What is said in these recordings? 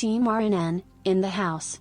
Team RNN, in the house.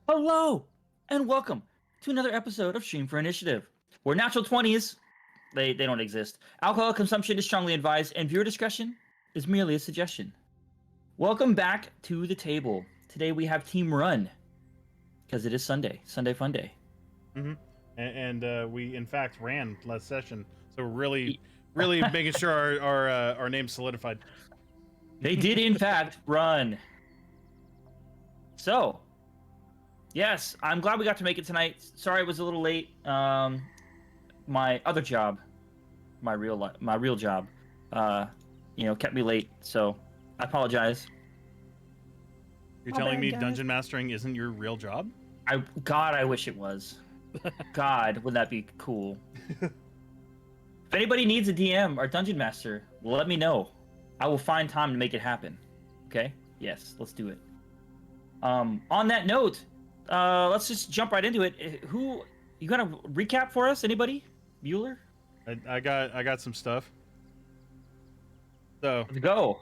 Hello, and welcome to another episode of Stream for Initiative, where natural 20s, they don't exist. Alcohol consumption is strongly advised, and viewer discretion is merely a suggestion. Welcome back to the table. Today we have Team Run, because it is Sunday Fun Day. Mm-hmm. And we, in fact, ran last session, so we're really making sure our name's solidified. They did, in fact, run. So, yes, I'm glad we got to make it tonight. Sorry it was a little late. My other job, my real job, kept me late. So I apologize. You're telling me dungeon mastering isn't your real job? God, I wish it was. God, would that be cool? If anybody needs a DM or dungeon master, let me know. I will find time to make it happen. Okay? Yes, let's do it. On that note, let's just jump right into it. Who you got a recap for us? Anybody? Bueller? I got some stuff. So Let's go.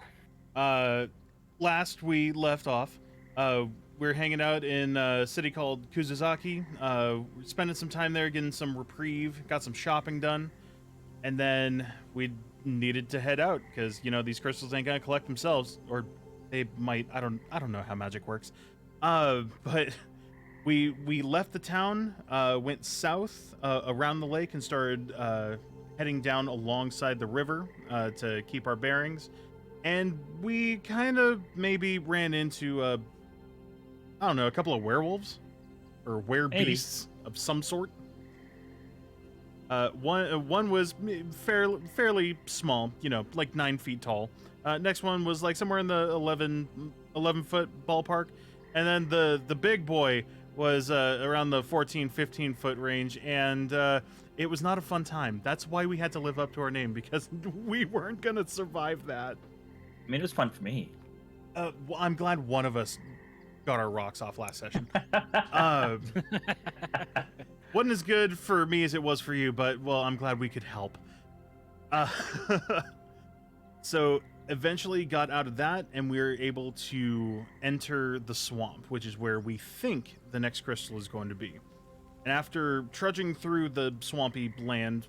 Last we left off, we're hanging out in a city called Kuzuzaki. We're spending some time there, getting some reprieve, got some shopping done, and then we needed to head out because these crystals ain't gonna collect themselves, or they might. I don't know how magic works. But we left the town, went south around the lake, and started heading down alongside the river to keep our bearings. And we kind of maybe ran into, I don't know, a couple of werewolves or werebeasts of some sort. One was fairly small, you know, like 9 feet tall. Next one was like somewhere in the 11 foot ballpark. And then the big boy was around the 14, 15 foot range. And it was not a fun time. That's why we had to live up to our name, because we weren't going to survive that. I mean, it was fun for me. Well, I'm glad one of us got our rocks off last session. Wasn't as good for me as it was for you, but, well, I'm glad we could help. So eventually got out of that, and we were able to enter the swamp, which is where we think the next crystal is going to be. And after trudging through the swampy land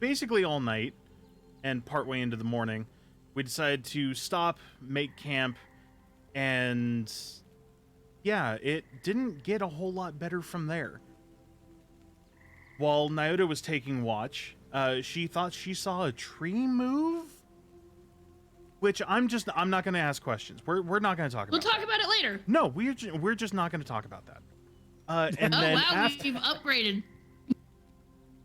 basically all night and partway into the morning, we decided to stop, make camp, and yeah, it didn't get a whole lot better from there. While Nyota was taking watch, she thought she saw a tree move, which I'm not going to ask questions. We're not going to talk about. We'll talk about it later. No, we're just not going to talk about that. And oh then wow, we've upgraded.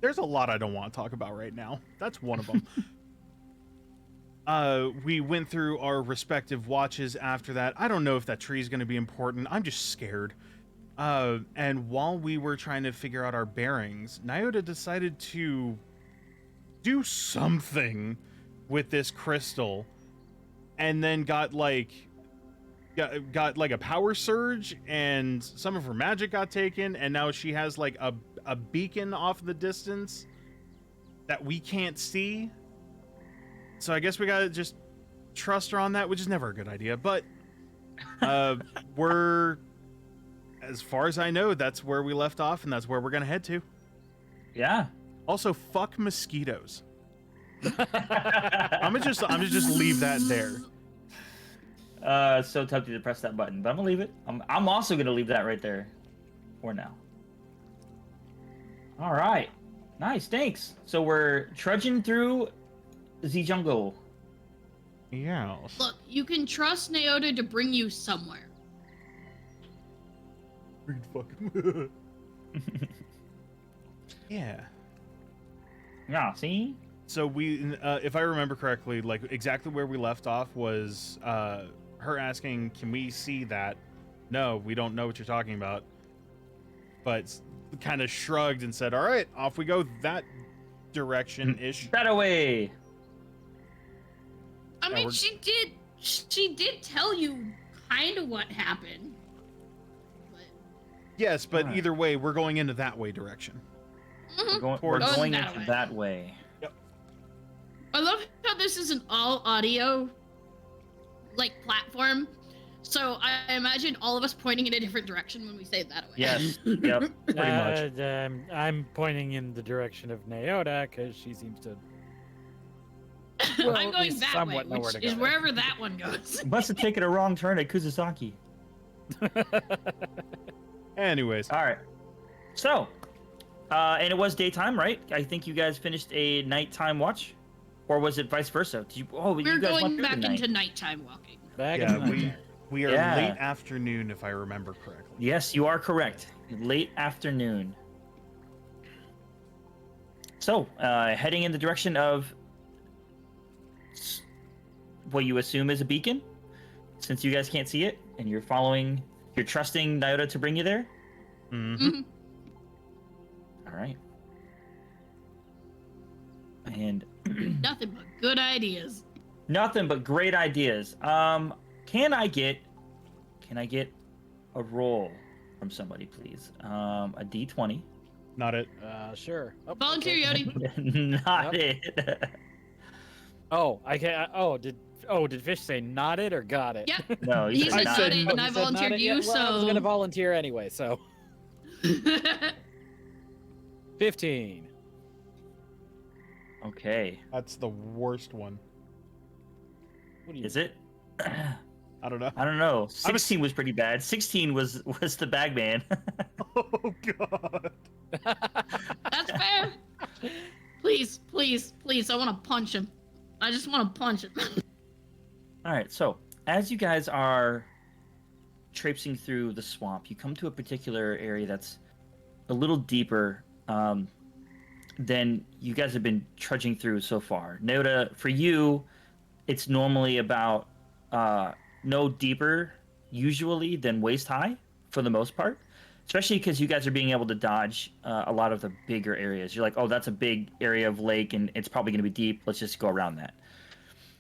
There's a lot I don't want to talk about right now. That's one of them. We went through our respective watches after that. I don't know if that tree is going to be important. I'm just scared. And while we were trying to figure out our bearings, Nyota decided to do something with this crystal, and then got like a power surge, and some of her magic got taken, and now she has like a beacon off the distance that we can't see. So I guess we gotta just trust her on that, which is never a good idea. But we're, as far as I know, that's where we left off, and that's where we're gonna head to. Yeah. Also, fuck mosquitoes. I'm gonna just leave that there. So tempted to press that button, but I'm gonna leave it. I'm also gonna leave that right there for now. All right, nice, thanks. So we're trudging through the jungle. Yeah. Look, you can trust Nyota to bring you somewhere. Yeah. Yeah, see? So we, if I remember correctly, like exactly where we left off was her asking, "Can we see that?" No, we don't know what you're talking about. But kind of shrugged and said, "All right, off we go that direction-ish." That away. I Yeah, mean, she did tell you kind of what happened. But... Yes, but Alright. either way, we're going into that way direction. We're Towards- going that into way. that way. I love how this is an all audio like platform. So I imagine all of us pointing in a different direction when we say it that way. Yes. Yep. Pretty much. I'm pointing in the direction of Nyota because she seems to. I'm at going least that way, somewhat know where which to is go. wherever that one goes. Must have taken a wrong turn at Kuzusaki. Anyways, All right. So, and it was daytime, right? I think you guys finished a nighttime watch, or was it vice versa? Did you? Oh, We're you guys going went through back the night. into nighttime walking. Back yeah, in the we are Yeah. late afternoon, if I remember correctly. Yes, you are correct. Late afternoon. So, heading in the direction of what you assume is a beacon, since you guys can't see it, and you're trusting Nyota to bring you there? Mm-hmm. Mhm. All right. And Nothing but good ideas. nothing but great ideas. Can I get a roll from somebody, please? A D20. Not it. Sure. Oh, Volunteer, okay. Yodi. Not Yep. it. Oh, I can't. Did Fish say not it or got it? Yep. No, He you said said not not. it, and I You said not volunteered it? you, Yeah, well, I was so. gonna volunteer anyway. So 15. Okay. That's the worst one. What do you? Is it? I don't know. I don't know. 16 was pretty bad. 16 was the bag man. Oh god. That's fair. Please, please, please. I want to punch him. I just want to punch him. All right. So as you guys are traipsing through the swamp, you come to a particular area that's a little deeper than you guys have been trudging through so far. Noda, for you, it's normally about no deeper usually than waist high for the most part, especially because you guys are being able to dodge a lot of the bigger areas. You're like, oh, that's a big area of lake and it's probably going to be deep. Let's just go around that.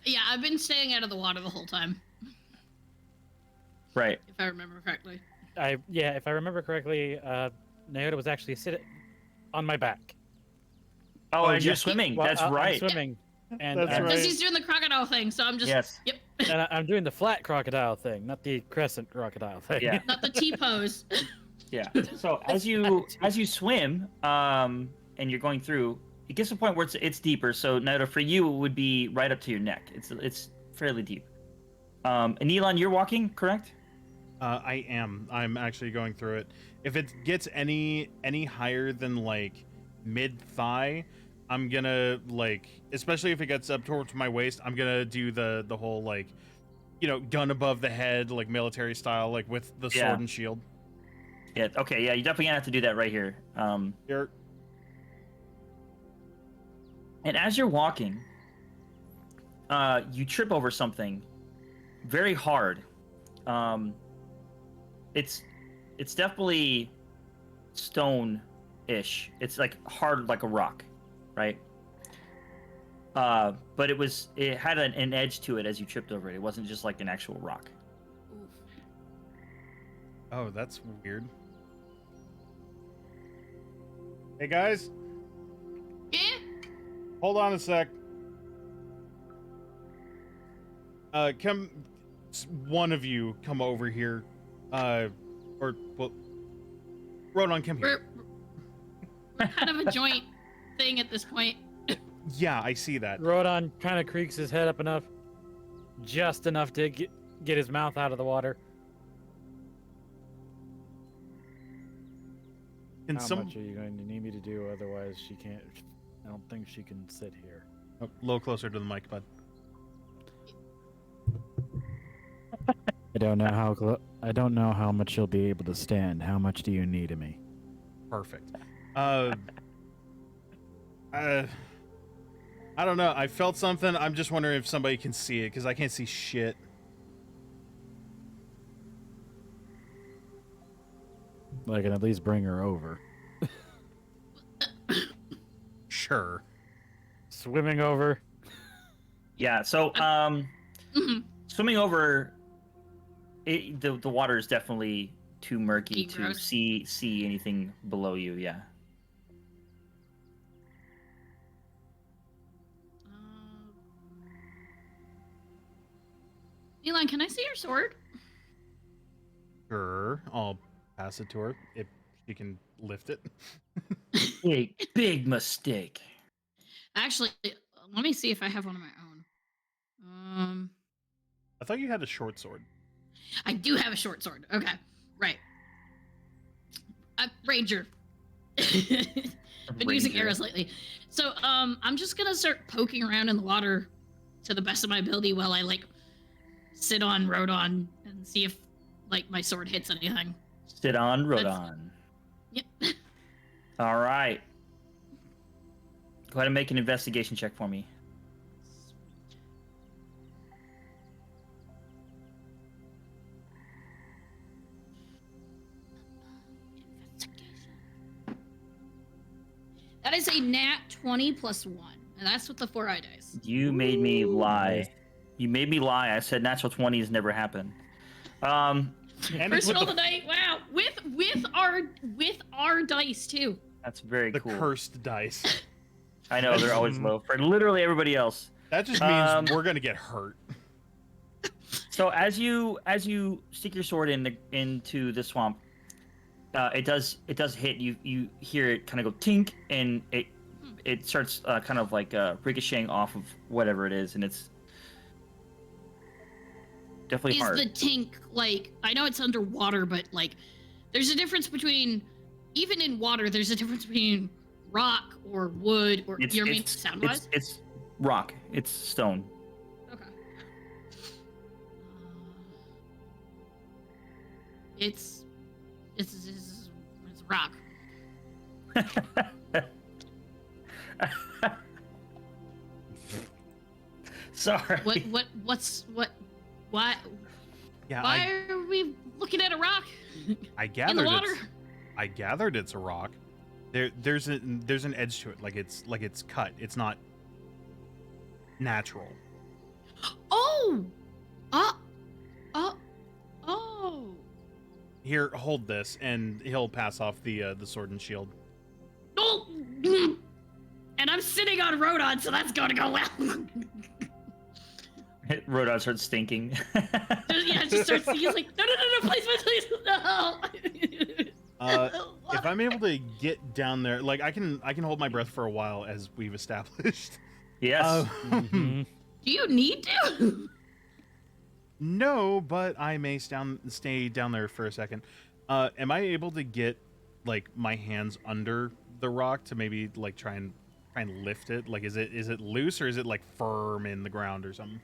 Yeah, I've been staying out of the water the whole time. Right. If I remember correctly. If I remember correctly, Naoda was actually sitting on my back. Oh, as you're yes. swimming. Well, That's I'm right. swimming. And That's Because right. he's doing the crocodile thing, so I'm just... Yes. Yep. and I'm doing the flat crocodile thing, not the crescent crocodile thing. Yeah. Not the T-pose. Yeah. So as you swim, and you're going through, it gets to a point where it's deeper. So Naoda, for you, it would be right up to your neck. It's fairly deep. And Elon, you're walking, correct? I am. I'm actually going through it. If it gets any higher than like mid thigh, I'm gonna like, especially if it gets up towards my waist, I'm gonna do the whole like, gun above the head, like military style, like with the sword and shield. Yeah. Okay. Yeah. You're definitely gonna have to do that right here. Here. And as you're walking, you trip over something very hard. It's definitely stone-ish. It's like hard like a rock, right? But it had an edge to it as you tripped over it. It wasn't just like an actual rock. Oh, that's weird. Hey guys, Yeah? hold on a sec. Come, one of you come over here. Well, Rodon, come here. We're kind of a joint thing at this point. Yeah, I see that. Rodon kind of creaks his head up enough, just enough to get his mouth out of the water. Can How some much are you going to need me to do? Otherwise, she can't. I don't think she can sit here. a little closer to the mic, bud. I don't know I don't know how much she'll be able to stand. How much do you need of me? Perfect. I don't know. I felt something. I'm just wondering if somebody can see it because I can't see shit. I can at least bring her over. Sure. Swimming over. Yeah. So Mhm. swimming over, the water is definitely too murky to Gross. see anything below you. Yeah. Elon, can I see your sword? Sure. I'll pass it to her if she can lift it. Big mistake. Actually, let me see if I have one of my own. I thought you had a short sword. I do have a short sword. Okay, right. Ranger. Been using Ranger. arrows lately. So, I'm just gonna start poking around in the water to the best of my ability while I sit on Rodon and see if my sword hits anything. Sit on, Rodon. Yep. All right. Go ahead and make an investigation check for me. That is a nat 20 plus 1, and that's with the 4 dice. You made me lie. You made me lie. I said natural 20s never happen. And it's First with roll the, the dice. Wow, with our dice too. That's very the cool. cursed dice. I know they're always low for literally everybody else. That just means we're gonna get hurt. So as you stick your sword into the swamp, it does hit you. You hear it kind of go tink, and it starts kind of like ricocheting off of whatever it is, and it's definitely Is hard. the tink I know it's underwater, but there's a difference between, even in water, there's a difference between rock or wood or sound wise? It's rock. It's stone. Okay. It's rock. Sorry. Why Yeah, are we looking at a rock I in the gathered water? I gathered it's a rock. There's an edge to it, like it's cut. It's not natural. Oh! Oh! Here, hold this, and he'll pass off the sword and shield. Oh! And I'm sitting on Rodon, so that's going to go well. Rodon starts stinking. Yeah, just starts. He's like, no, please, no. If I'm able to get down there, like I can hold my breath for a while, as we've established. Yes. Mhm. Do you need to? No, but I may stay down there for a second. Am I able to get like my hands under the rock to maybe like try and lift it? Like, is it loose or is it like firm in the ground or something?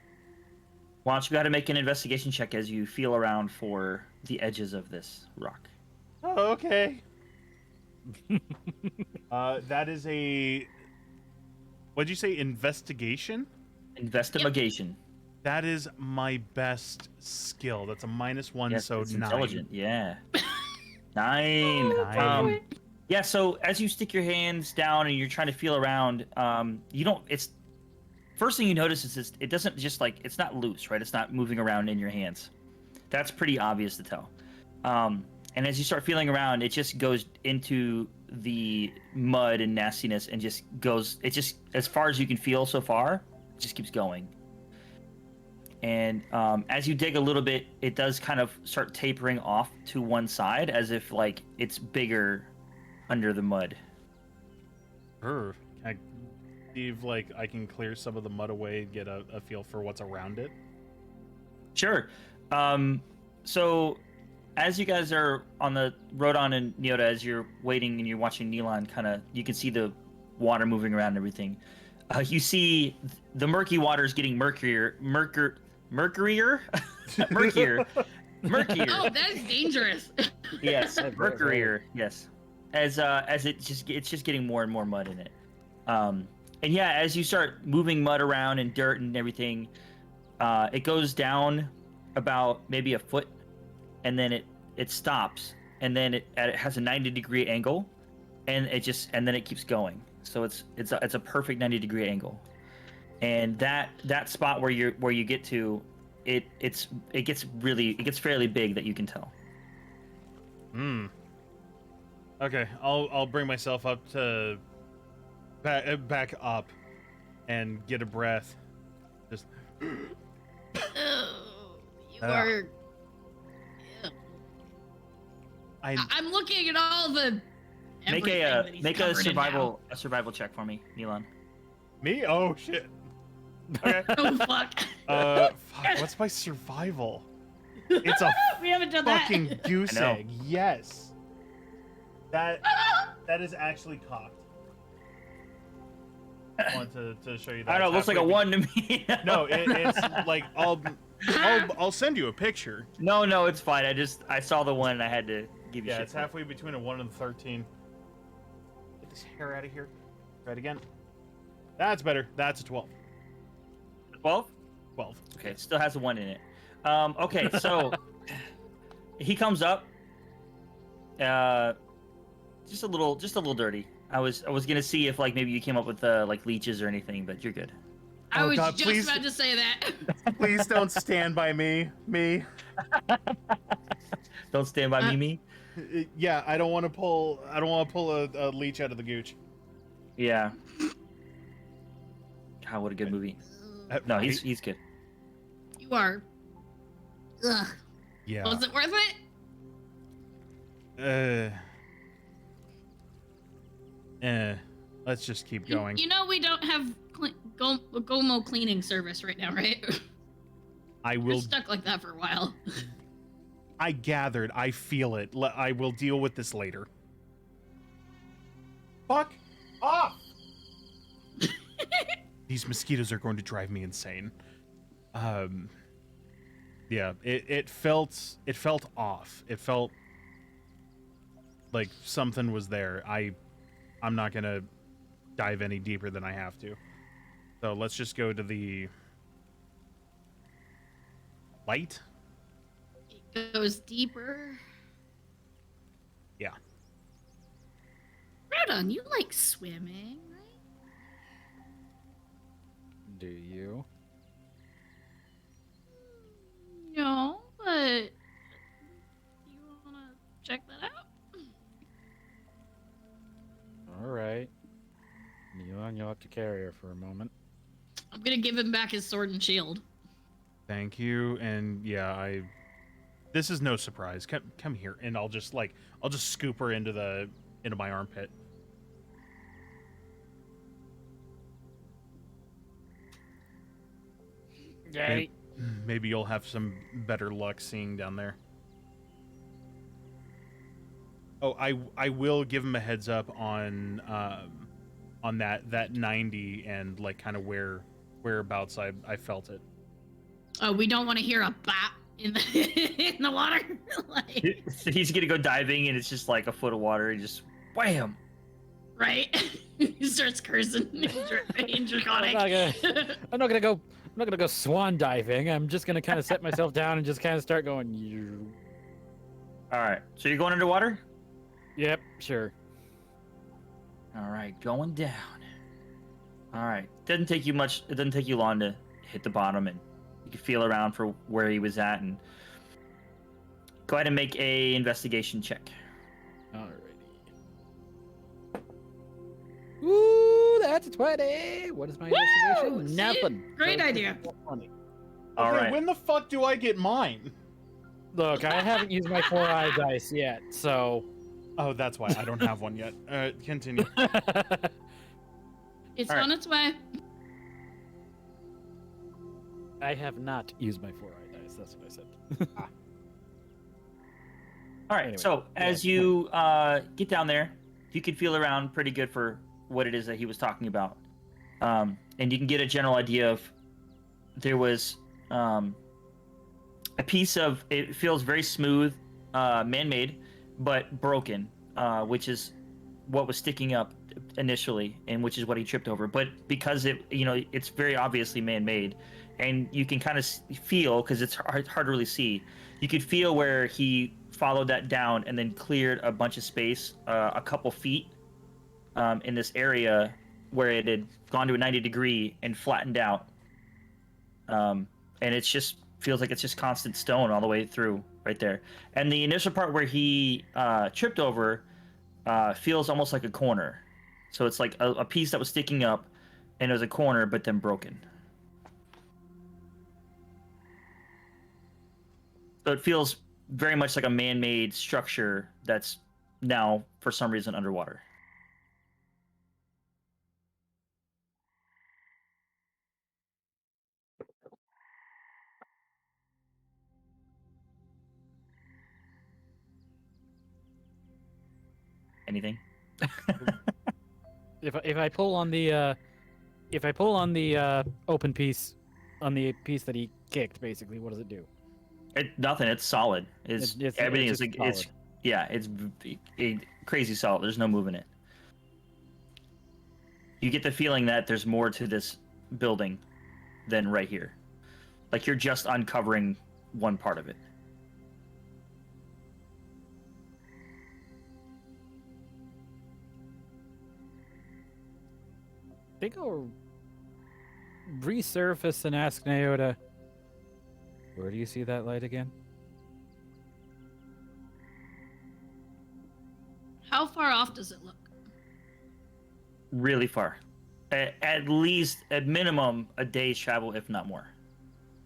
Why don't you go ahead and make an investigation check as you feel around for the edges of this rock? Oh, okay. That is a. What'd you say? Investigation? Investigation. That is my best skill. That's a -1, Yes, so it's 9. intelligent. Yeah. 9. Nine. Yeah. So as you stick your hands down and you're trying to feel around, you don't. It's first thing you notice is it doesn't just like it's not loose, right? It's not moving around in your hands. That's pretty obvious to tell. And as you start feeling around, it just goes into the mud and nastiness and just goes. It just as far as you can feel so far, it just keeps going. And as you dig a little bit, it does kind of start tapering off to one side, as if like it's bigger under the mud. Can I see if like I can clear some of the mud away and get a feel for what's around it? Sure. So as you guys are on the Rodon and Neota, as you're waiting and you're watching Neelan, you can see the water moving around and everything. You see the murky water is getting murkier. Murkier. Oh, that's dangerous. Yes, murkier. Yes, as it's just getting more and more mud in it. And yeah, as you start moving mud around and dirt and everything, it goes down about maybe a foot, and then it stops, and then it has a 90-degree angle, and then it keeps going. So it's a perfect 90-degree angle. And that spot where you get to, it gets fairly big, that you can tell. Okay, I'll bring myself up to back up and get a breath. Just You are. I'm looking at all the. Make a survival check for me, Neelan. me? Oh shit. Okay. Oh fuck. Fuck, what's my survival? It's a We haven't done fucking that. goose I know. egg. Yes. That is actually cocked. I want to show you that. I don't know. It looks like a Halfway 1 to me. No, it's like I'll send you a picture. No, it's fine. I saw the one and I had to give you Yeah, shit. it's halfway between a 1 and 13. Get this hair out of here. Try it again. That's better. That's a 12. 12? 12. Okay, it still has a 1 in it. Okay, so he comes up. Just a little dirty. I was gonna see if like maybe you came up with like leeches or anything, but you're good. I was God, just please. about to say that. Please don't stand by me. Don't stand by me. Yeah, I don't want to pull a leech out of the gooch. Yeah. God, what a good movie. No, Right? he's good. You are. Ugh. Yeah. Was it worth it? Let's just keep going. You know we don't have Gomo cleaning service right now, right? I We're will. stuck like that for a while. I gathered. I feel it. I will deal with this later. Fuck off! These mosquitoes are going to drive me insane. Yeah, it felt off. It felt like something was there. I'm not gonna dive any deeper than I have to. So let's just go to the light. It goes deeper. Yeah. Rodon, you like swimming, right? Do you? No, but you wanna check that out? All right. You'll have to carry her for a moment. I'm gonna give him back his sword and shield. Thank you. And yeah, this is no surprise. Come here, and I'll just scoop her into my armpit. Yay. Maybe you'll have some better luck seeing down there. Oh, I will give him a heads up on that 90 and like kind of whereabouts I felt it. Oh, we don't want to hear a bop in the in the water. Like, He's gonna go diving, and it's just like a foot of water, and just wham. right? He starts cursing in draconic. I'm not gonna go swan diving. I'm just gonna kind of set myself down and just kind of start going. All right, so you're going underwater. Yep, sure. All right, going down. All right, doesn't take you much. It doesn't take you long to hit the bottom, and you can feel around for where he was at, and go ahead and make a investigation check. Alrighty. Ooh, that's a 20. What is my Woo! investigation? See? Nothing. Great idea. All right. When the fuck do I get mine? Look, I haven't used my 4-eye dice yet, so. Oh, that's why I don't have one yet. Continue. It's All right. on its way. I have not used my 4-eye dice. That's what I said. All right. Anyway, So as yeah. you get down there, you can feel around pretty good for what it is that he was talking about, and you can get a general idea of there was a piece of it feels very smooth, man-made, but broken, which is what was sticking up initially, and which is what he tripped over. But because it's very obviously man-made, and you can kind of feel, because it's hard to really see, you could feel where he followed that down and then cleared a bunch of space, a couple feet, in this area where it had gone to a 90-degree and flattened out. And it just feels like it's just constant stone all the way through right there. And the initial part where he tripped over feels almost like a corner. So it's like a piece that was sticking up, and it was a corner, but then broken. So it feels very much like a man-made structure that's now, for some reason, underwater. Anything? If I pull on the open piece, on the piece that he kicked, basically, what does it do? Nothing. It's solid. Everything is just like it's solid. yeah. It's crazy solid. There's no moving it. You get the feeling that there's more to this building than right here. Like you're just uncovering one part of it. I think I'll resurface and ask Naota, where do you see that light again? How far off does it look? Really far. At least, at minimum, a day's travel, if not more.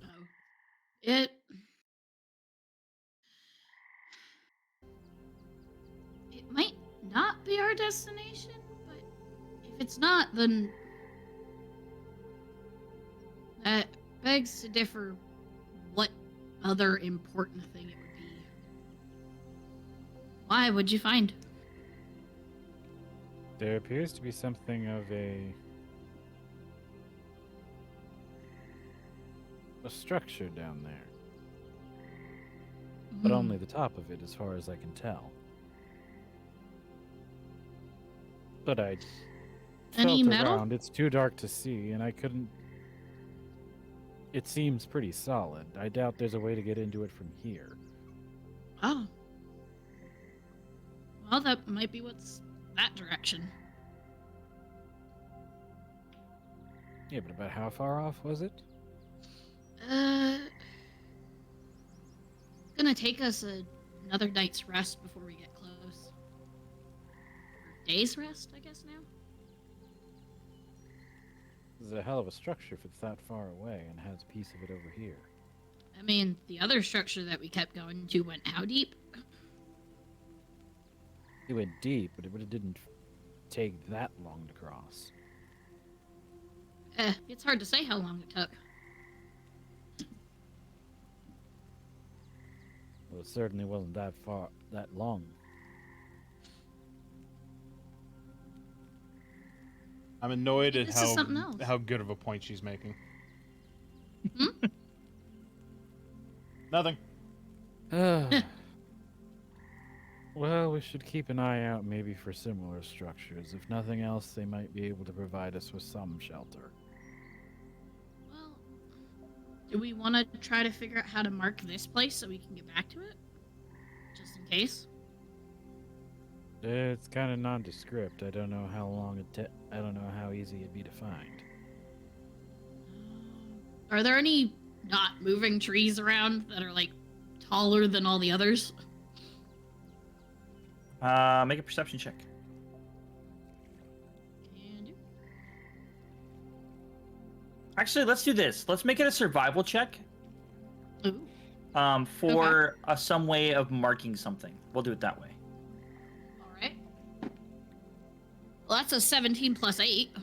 Oh. It might not be our destination, but if it's not, then that begs to differ what other important thing it would be. Why would you find? There appears to be something of a structure down there. but only the top of it as far as I can tell. But I Any felt metal? around. It's too dark to see, and I couldn't... It seems pretty solid. I doubt there's a way to get into it from here. Oh. Well, that might be what's that direction. Yeah, but about how far off was it? Gonna take us another night's rest before we get close. Or day's rest, I guess now? This is a hell of a structure if it's that far away and has a piece of it over here. I mean, the other structure that we kept going to went how deep? It went deep, but it didn't take that long to cross. It's hard to say how long it took. Well, it certainly wasn't that long. I'm annoyed at This is something else. how good of a point she's making. Hmm? Nothing. Well, we should keep an eye out maybe for similar structures. If nothing else, they might be able to provide us with some shelter. Well, do we want to try to figure out how to mark this place so we can get back to it? Just in case? It's kind of nondescript. I don't know how long I don't know how easy it'd be to find. Are there any not moving trees around that are, like, taller than all the others? Make a perception check. Can do. Actually, let's do this. Let's make it a survival check. Ooh. For some way of marking something. We'll do it that way. Alright. Well, that's a 17 plus 8.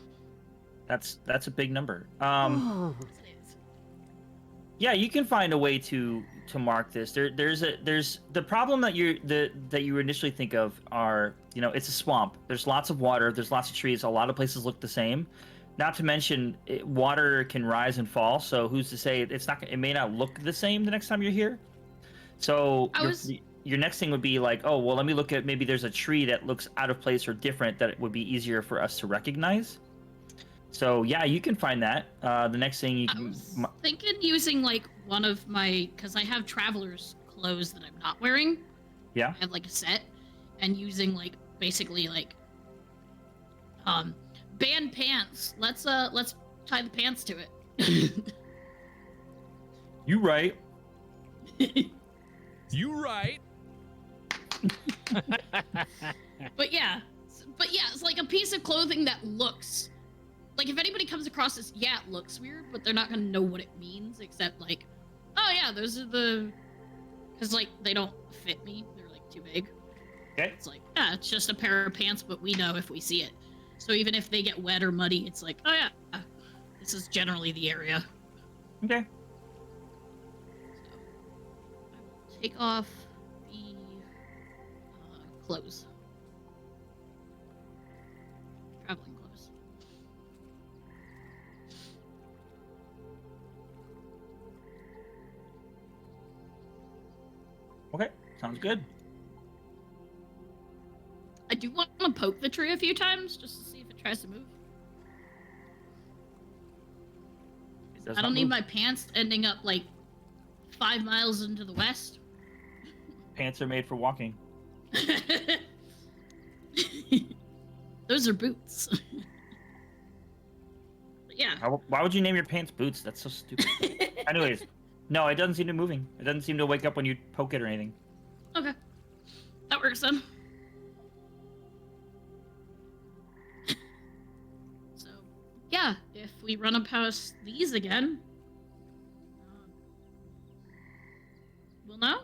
That's a big number. Yes, it is. Yeah, you can find a way to mark this. There's the problem that you initially think of are, you know, it's a swamp. There's lots of water. There's lots of trees. A lot of places look the same. Not to mention, water can rise and fall. So who's to say it may not look the same the next time you're here. So your next thing would be like, oh well, let me look at maybe there's a tree that looks out of place or different that it would be easier for us to recognize. So yeah, you can find that. The next thing you I can. was thinking using, like, one of my... Because I have traveler's clothes that I'm not wearing. Yeah. I have, like, a set. And using, like, basically, like... band pants. Let's tie the pants to it. You right. You right. But yeah, it's like a piece of clothing that looks... Like, if anybody comes across this, yeah, it looks weird, but they're not gonna know what it means, except, like, oh yeah, those are the... Because, like, they don't fit me. They're, like, too big. Okay. It's like, yeah, it's just a pair of pants, but we know if we see it. So even if they get wet or muddy, it's like, oh yeah, this is generally the area. Okay. So, I will take off the clothes. Traveling clothes. Okay. Sounds good. I do want to poke the tree a few times just to see if it tries to move. It does I not don't need move. my pants ending up like 5 miles into the west. Pants are made for walking. Those are boots. But yeah. Why would you name your pants boots? That's so stupid. Anyways, no, it doesn't seem to be moving. It doesn't seem to wake up when you poke it or anything. Okay. That works then. So, yeah, if we run up past these again, we'll know.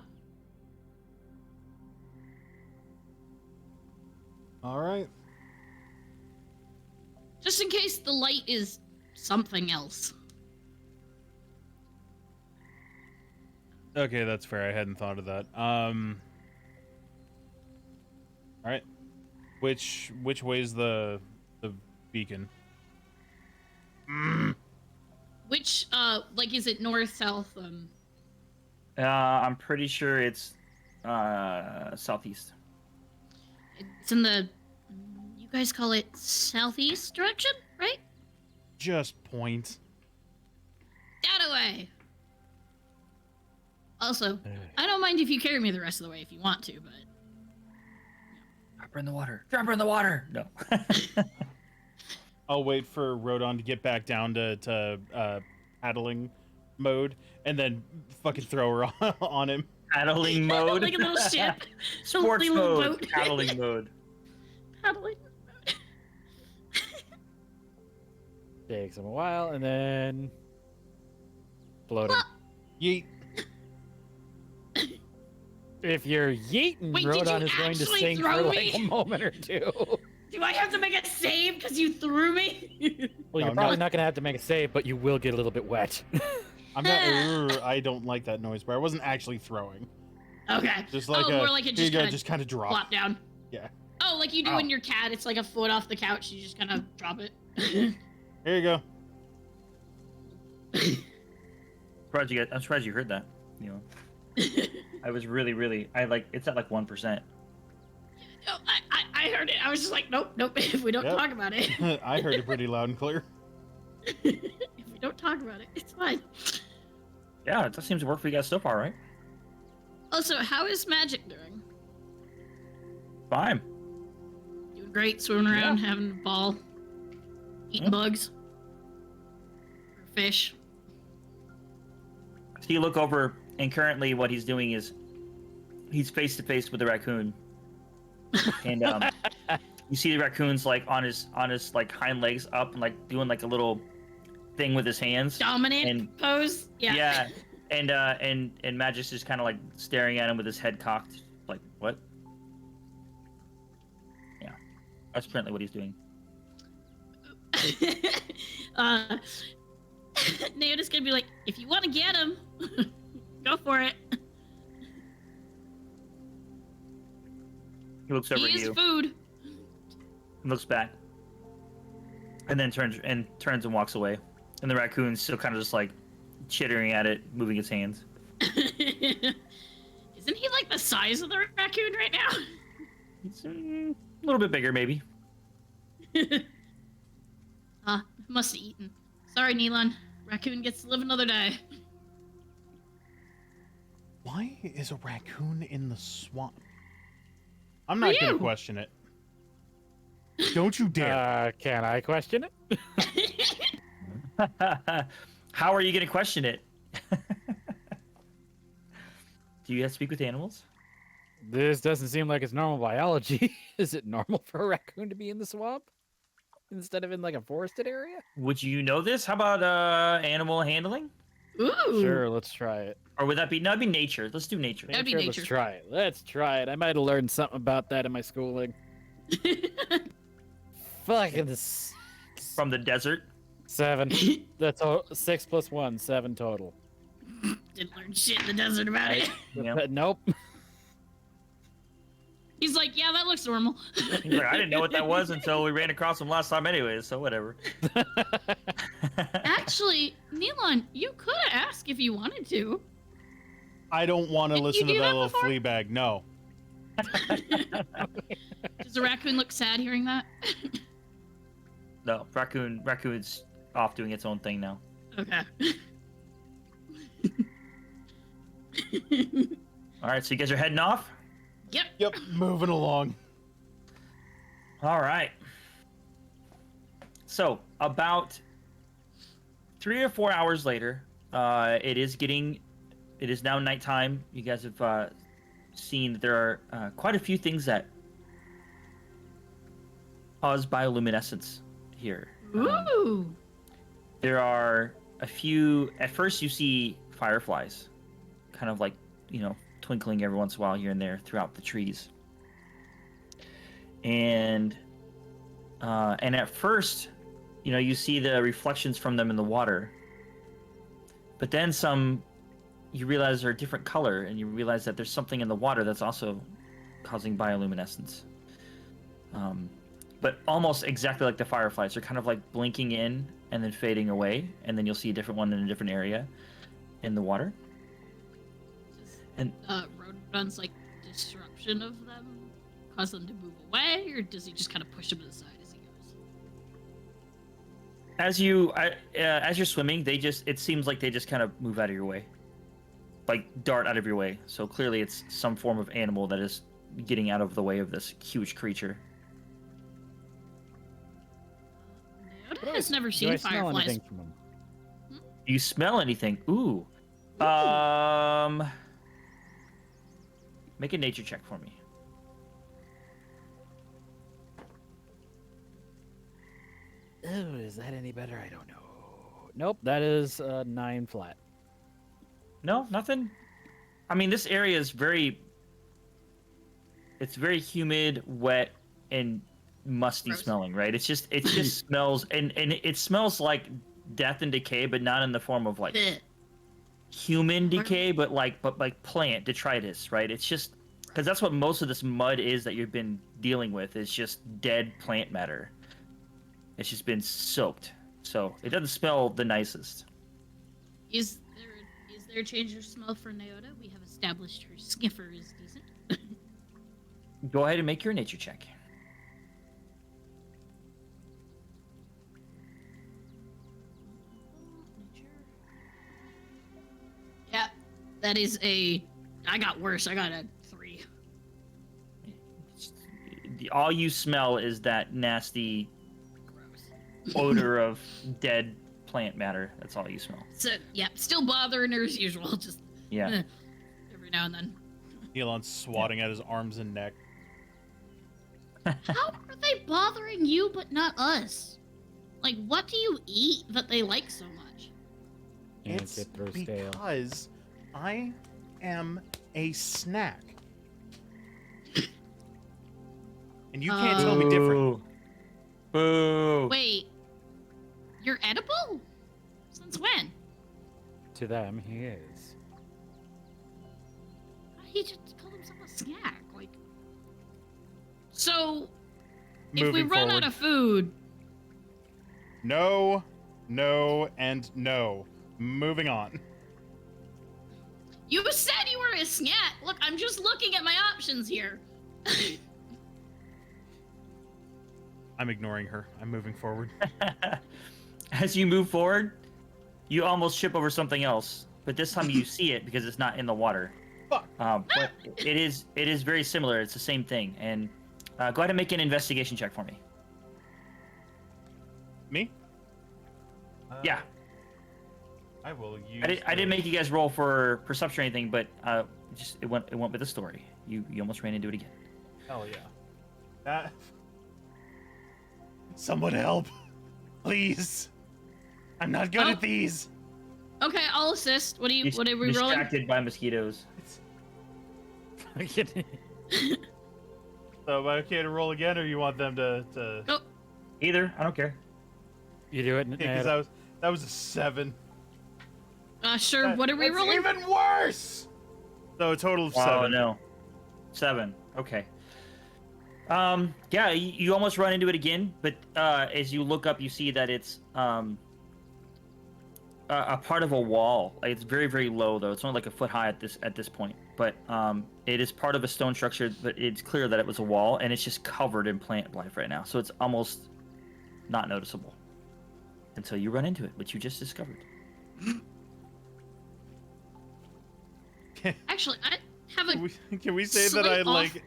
All right. Just in case the light is something else. Okay, that's fair. I hadn't thought of that. All right. Which way's the beacon? Which, like, is it north, south? I'm pretty sure it's southeast. It's in the. You guys call it southeast direction, right? Just point. That away. Also, I don't mind if you carry me the rest of the way if you want to, but. Drop her in the water. Drop her in the water. No. I'll wait for Rodon to get back down to paddling mode, and then fucking throw her on him. Paddling mode. Like a little ship. Sports little mode. boat. Paddling mode. Paddling. Takes him a while, and then floating. Yeet. If you're yeeting, Wait, did Rodon you is going to actually sing throw for me? like a moment or two. Do I have to make a save because you threw me? Well, No, you're probably no. not going to have to make a save, but you will get a little bit wet. I'm not. I don't like that noise, but I wasn't actually throwing. Okay. Just like more like it here you go, kinda just kind of drop. Plop down. Yeah. Oh, like you do Ow. in your cat. It's like a foot off the couch. You just kind of drop it. Here you go. I'm surprised you heard that. You know, I was really. It's at like 1%. No, I heard it. I was just like, nope. If we don't Yep. talk about it, I heard it pretty loud and clear. if we don't talk about it, it's fine. Yeah, that seems to work for you guys so far, right? Also, how is Magic doing? Fine. Doing great, swimming around, having a ball, eating bugs, or fish. So you look over, and currently what he's doing is he's face to face with the raccoon, and you see the raccoon's like on his like hind legs up and like doing like a little thing with his hands. Dominant And- pose. Yeah. And Magic's just kind of like staring at him with his head cocked, like what? Yeah, that's currently what he's doing. Naota's gonna be like, if you want to get him, go for it. He looks over He at is you, food. looks back, and then turns and walks away. And the raccoon's still kind of just like chittering at it, moving its hands. Isn't he like the size of the raccoon right now? He's a little bit bigger, maybe. Must have eaten. Sorry, Neelan. Raccoon gets to live another day. Why is a raccoon in the swamp? I'm not gonna you? question it. Don't you dare. Can I question it? How are you going to question it? Do you have to speak with animals? This doesn't seem like it's normal biology. Is it normal for a raccoon to be in the swamp instead of in like a forested area? Would you know this? How about animal handling? Ooh. Sure, let's try it. Or would that be? No, that'd be nature. Let's do nature. That'd be Sure, nature. Let's try it. Let's try it. I might have learned something about that in my schooling. Fucking this. From the desert. 7. That's 6 plus 1, 7 total. Didn't learn shit in the desert about it. Yeah. Nope. He's like, yeah, that looks normal. He's like, I didn't know what that was until we ran across him last time anyways, so whatever. Actually, Neelan, you could have asked if you wanted to. I don't want to Didn't listen you to do that that little before? flea bag. No. Does the raccoon look sad hearing that? No, raccoon's off doing its own thing now. Okay. All right, so you guys are heading off? Yep. Yep, moving along. All right. So, about 3 or 4 hours later, it is now nighttime. You guys have seen that there are quite a few things that cause bioluminescence here. Ooh. There are a few. At first, you see fireflies, kind of like, twinkling every once in a while here and there throughout the trees. And at first, you see the reflections from them in the water. But then you realize they're a different color, and you realize that there's something in the water that's also causing bioluminescence. But almost exactly like the fireflies. They're kind of like blinking in and then fading away, and then you'll see a different one in a different area in the water. And Rodon's like, disruption of them cause them to move away, or does he just kind of push them to the side as he goes? As you're swimming, it seems like they just kind of move out of your way, like dart out of your way. So clearly, it's some form of animal that is getting out of the way of this huge creature. Naoda has never Do seen I smell fireflies. anything from him? Do you smell anything? Ooh. Make a nature check for me. Oh, is that any better? I don't know. Nope, that is 9 flat. No, nothing. I mean, this area is it's very humid, wet, and musty Gross. smelling, right? It just smells, and it smells like death and decay, but not in the form of like Bleh. human decay, but like plant detritus, right? It's just because that's what most of this mud is that you've been dealing with. Is just dead plant matter. It's just been soaked, so it doesn't smell the nicest. Is there a change of smell for Naoda? We have established her sniffer is decent. Go ahead and make your nature check. Yeah, that is I got worse. I got a 3. All you smell is that nasty Gross. odor of dead plant matter. That's all you smell. So yeah, still bothering her as usual. Just Yeah. every now and then. Elon's swatting at his arms and neck. How are they bothering you but not us? Like, what do you eat that they like so much? Can't It's get through stale. because I am a snack. And you can't tell me different. Boo. Wait, you're edible? Since when? To them, he is. He just called himself a snack. Like, so if we Moving run forward. out of food, No, no, and no. Moving on. you said you were a snack. Look, I'm just looking at my options here. I'm ignoring her. I'm moving forward. As you move forward, you almost trip over something else, but this time you see it because it's not in the water. Fuck. But it is very similar. It's the same thing. And go ahead and make an investigation check for me. Me? Yeah. I will use. I didn't make you guys roll for perception or anything, but it went with the story. You almost ran into it again. Hell yeah. That. Someone help, please. I'm not good Oh. at these. Okay, I'll assist. What are we rolling? Distracted by mosquitoes. So am I okay to roll again, or you want them to? Go. Either, I don't care. You do it, Because that was a 7. Sure. What are we That's rolling? even worse. So a total of 7. Oh no, 7. Okay. Yeah, you almost run into it again, but as you look up, you see that it's a part of a wall. Like, it's very, very low, though. It's only like a foot high at this point. But it is part of a stone structure. But it's clear that it was a wall, and it's just covered in plant life right now. So it's almost not noticeable until you run into it, which you just discovered. Actually, I have a. Can we say that I Slight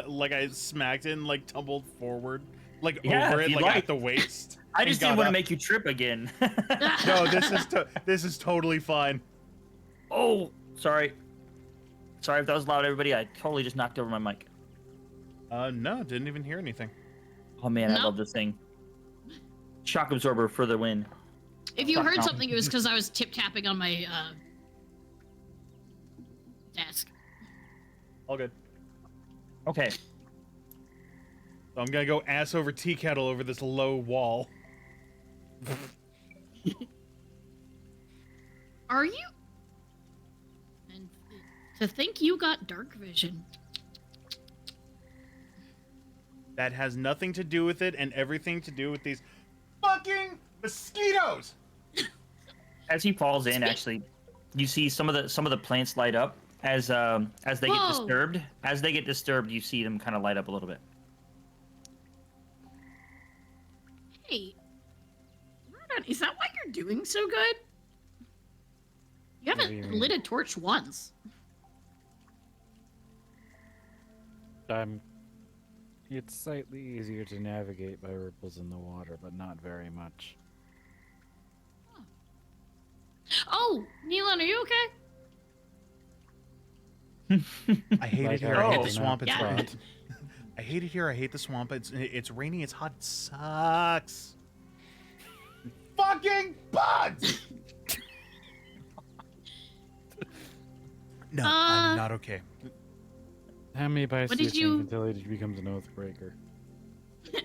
like I smacked it and like tumbled forward, like Yeah, over if it, you'd like like. at the waist? I and just got didn't want to up? make you trip again. No, this is totally fine. Oh, sorry. Sorry if that was loud, everybody. I totally just knocked over my mic. No, didn't even hear anything. Oh man, I No. love this thing. Shock absorber for the win. If you heard No. something, it was because I was tip tapping on my desk. All good. Okay. So I'm gonna go ass over tea kettle over this low wall. Are you? And to think you got dark vision. That has nothing to do with it, and everything to do with these fucking mosquitoes. As he falls in, actually, you see some of the plants light up, as they get Whoa. disturbed. As they get disturbed, you see them kind of light up a little bit. Hey, Rodon, is that why you're doing so good? You What do haven't you mean? lit a torch once. It's slightly easier to navigate by ripples in the water, but not very much. Oh, Neelan, are you okay? I hate Like it here. I hate Oh. the swamp. It's Yeah. raining. I hate it here. I hate the swamp. It's raining. It's hot. It sucks. Fucking bugs. No, I'm not okay. How many by What did you- until he becomes an oathbreaker?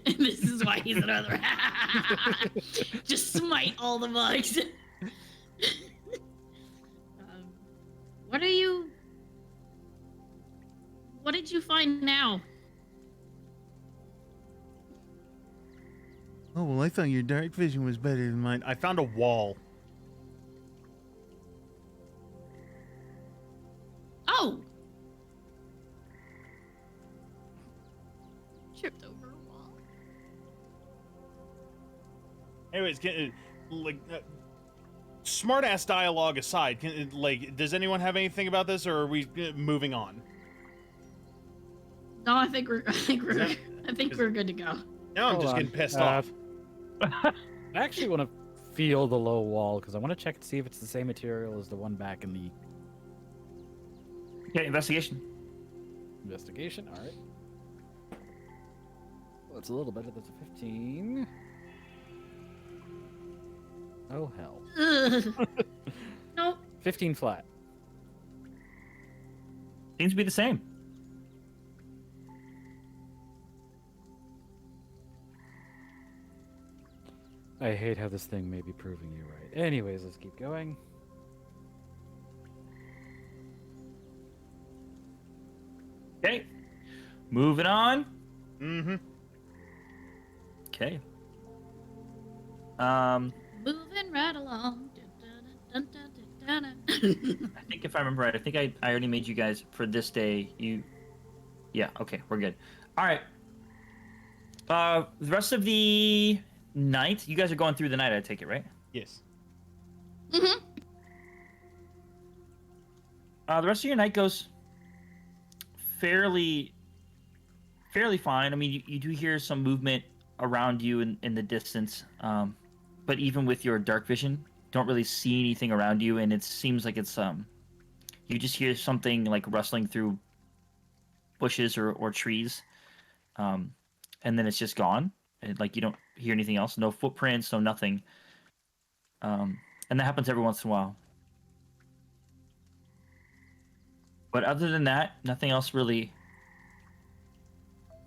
This is why he's another. Just smite all the bugs. What are you? What did you find now? Oh well, I thought your dark vision was better than mine. I found a wall. Oh. Tripped over a wall. Anyways, smart-ass dialogue aside, does anyone have anything about this, or are we moving on? No, I think we're that- we're good to go. Now I'm Hold just on. getting pissed off. I actually want to feel the low wall because I want to check to see if it's the same material as the one back in the Okay, investigation. investigation. All right. Well, it's a little better. That's a 15. Oh hell. Ugh. Nope. 15 flat. Seems to be the same. I hate how this thing may be proving you right. Anyways, let's keep going. Okay, moving on. Mm-hmm. Okay. Moving right along. Dun, dun, dun, dun, dun. I think if I remember right, I think I already made you guys for this day. Yeah. Okay, we're good. All right. The rest of the night, you guys are going through the night. I take it, right? Yes. Mhm. The rest of your night goes fairly fine. I mean, you do hear some movement around you in the distance, but even with your dark vision, don't really see anything around you, and it seems like it's you just hear something like rustling through bushes or trees, and then it's just gone. And, like, you don't hear anything else, no footprints, no nothing, and that happens every once in a while. But other than that, nothing else really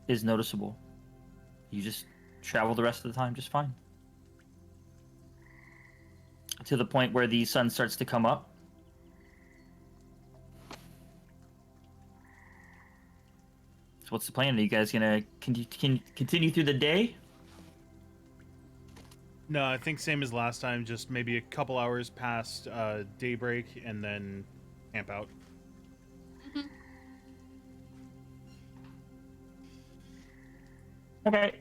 is noticeable. You just travel the rest of the time just fine. To the point where the sun starts to come up. So what's the plan? Are you guys gonna continue through the day? No, I think same as last time. Just maybe a couple hours past daybreak, and then camp out. Okay.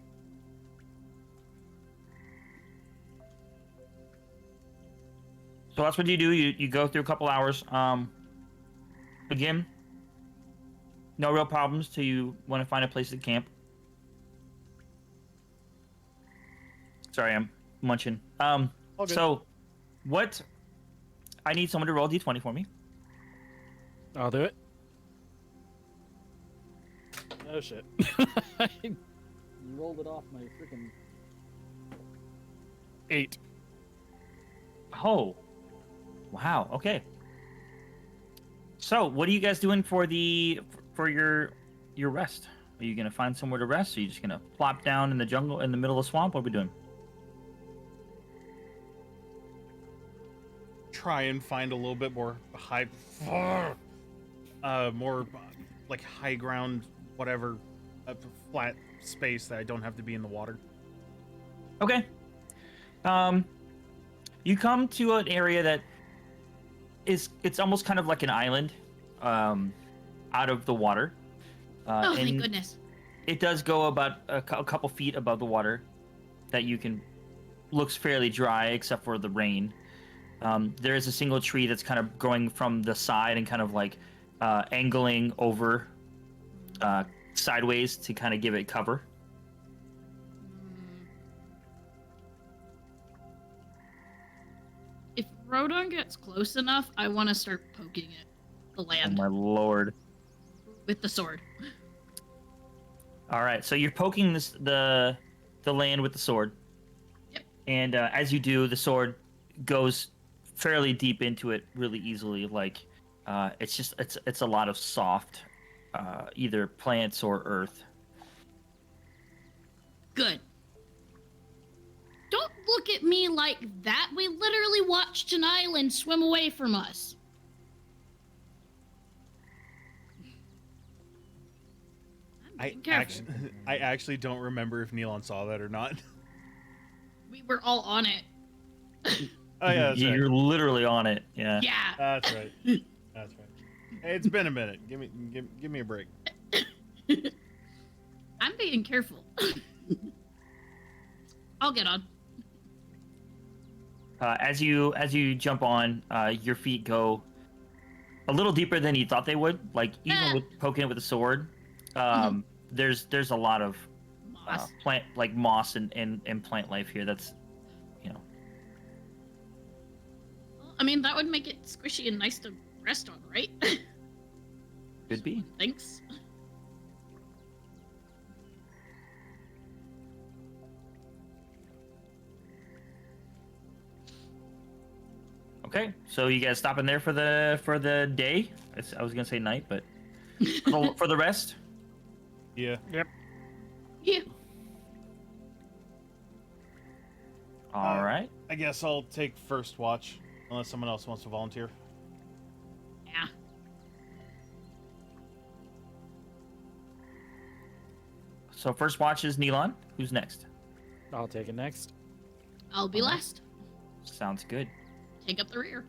So that's what you do. You go through a couple hours. Again, no real problems till you want to find a place to camp. Sorry, I'm munching. All good. So what? I need someone to roll d20 for me. I'll do it. Oh shit. I rolled it off my freaking 8. Oh, wow. Okay. So, what are you guys doing for your rest? Are you gonna find somewhere to rest? Are you just gonna plop down in the jungle in the middle of the swamp? What are we doing? Try and find a little bit more more like high ground, whatever, flat space that I don't have to be in the water. Okay. You come to an area that it's almost kind of like an island. out of the water. Oh, thank and goodness. It does go about a couple feet above the water that you can looks fairly dry except for the rain. There is a single tree that's kind of growing from the side and kind of like angling over sideways to kind of give it cover. If Rodon gets close enough, I want to start poking it, the Oh land, my lord. with the sword. All right, so you're poking the land with the sword. Yep. And as you do, the sword goes fairly deep into it really easily. Like it's a lot of soft either plants or earth. Good. Don't look at me like that. We literally watched an island swim away from us. I'm being careful. I actually don't remember if Neilon saw that or not. We were all on it. Oh yeah, that's You're right. literally on it. Yeah. Yeah. That's right. That's right. Hey, it's been a minute. Give me a break. I'm being careful. I'll get on. As you jump on, your feet go a little deeper than you thought they would. Like even with poking it with a sword, there's a lot of Moss. plant like moss and plant life here. That's Well, I mean, that would make it squishy and nice to rest on, right? could be. Thanks. Okay, so you guys stopping there for the day? I was gonna say night, but for the rest. Yeah. Yeah. All right. I guess I'll take first watch, unless someone else wants to volunteer. Yeah. So first watch is Neilon. Who's next? I'll take it next. I'll be last. Sounds good. Take up the rear.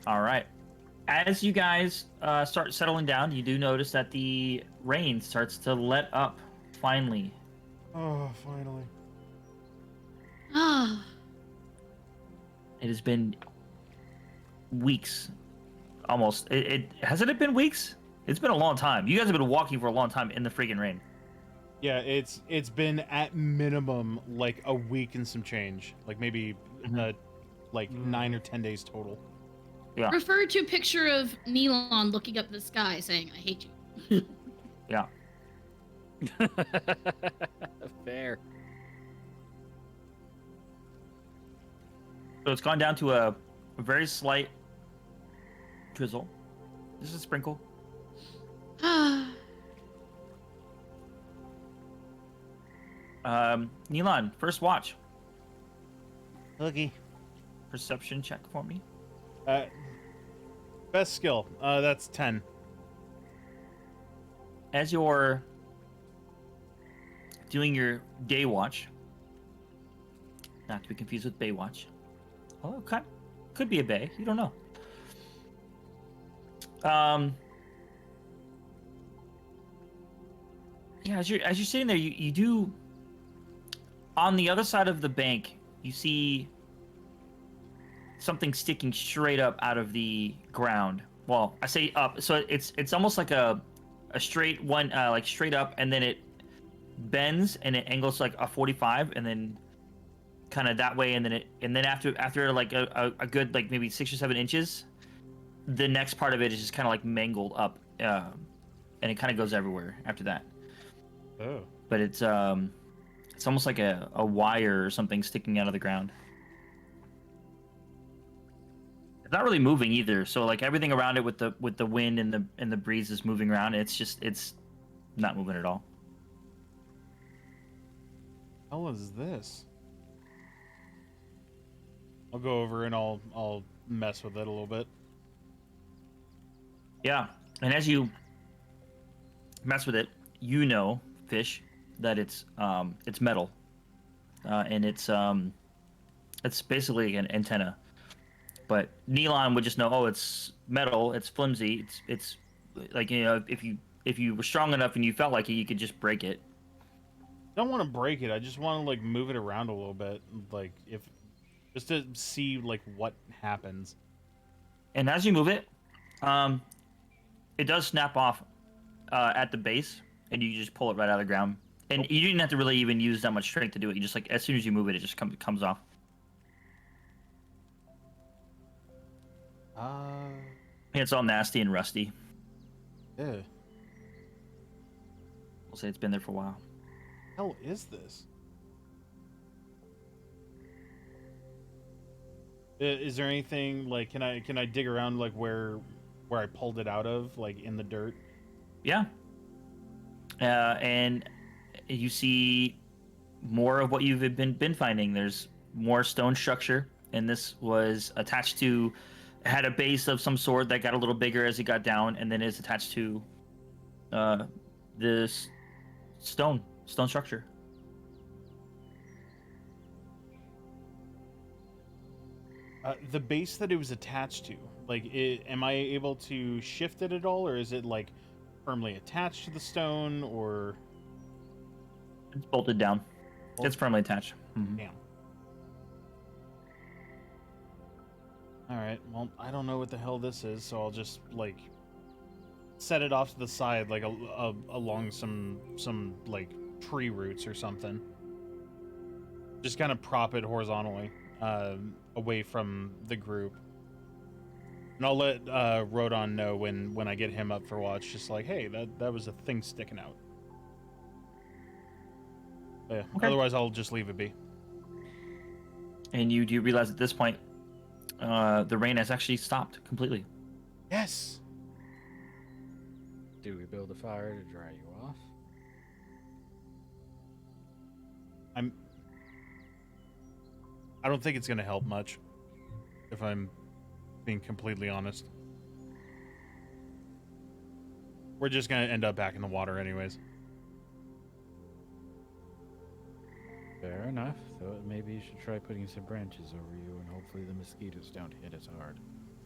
All right. As you guys start settling down, you do notice that the rain starts to let up finally. Oh, finally. Ah. It has been weeks, almost. It hasn't it been weeks? It's been a long time. You guys have been walking for a long time in the friggin' rain. Yeah, it's been at minimum like a week and some change, like maybe like 9 or 10 days total. Yeah. Refer to picture of Neilon looking up at the sky saying, I hate you. Yeah. Fair. So it's gone down to a very slight drizzle. This is a sprinkle. Ah. Neilon, first watch. Okay. Perception check for me. Best skill. That's 10. As you're doing your day watch, not to be confused with bay watch. Oh, okay. Could be a bay. You don't know. Yeah, as you're sitting there, you do. On the other side of the bank, you see something sticking straight up out of the ground. Well, I say up, so it's almost like a straight one, like straight up, and then it bends and it angles like a 45, and then kind of that way, and then after like a good like maybe 6 or 7 inches, the next part of it is just kind of like mangled up, and it kind of goes everywhere after that. Oh. But it's almost like a wire or something sticking out of the ground. It's not really moving either. So like everything around it with the wind and the breeze is moving around. It's not moving at all. How is this? I'll go over and I'll mess with it a little bit. Yeah, and as you mess with it, you know, fish, that it's metal, and it's basically an antenna. But Neon would just know, oh, it's metal, it's flimsy, it's like, you know, if you were strong enough and you felt like it, you could just break it. I don't want to break it. I just want to like move it around a little bit, like just to see like what happens. And as you move it, it does snap off at the base, and you just pull it right out of the ground. And you didn't have to really even use that much strength to do it. You just like as soon as you move it, it just comes off. And it's all nasty and rusty. Yeah. We'll say it's been there for a while. Hell is this? Is there anything like can I dig around like where I pulled it out of, like in the dirt? Yeah. And you see more of what you've been finding. There's more stone structure, and this was attached to, had a base of some sort that got a little bigger as it got down, and then is attached to this stone structure. The base that it was attached to, like, am I able to shift it at all, or is it like firmly attached to the stone, or? It's bolted down. It's firmly attached. Mm-hmm. Damn. All right. Well, I don't know what the hell this is, so I'll just like set it off to the side, like along some like tree roots or something. Just kind of prop it horizontally, away from the group. And I'll let Rodon know when I get him up for watch, just like, hey, that was a thing sticking out. Yeah. Okay. Otherwise, I'll just leave it be. And you do realize at this point, the rain has actually stopped completely. Yes. Do we build a fire to dry you off? I don't think it's gonna help much, if I'm being completely honest. We're just gonna end up back in the water anyways. Fair enough. Thought maybe you should try putting some branches over you, and hopefully the mosquitoes don't hit as hard.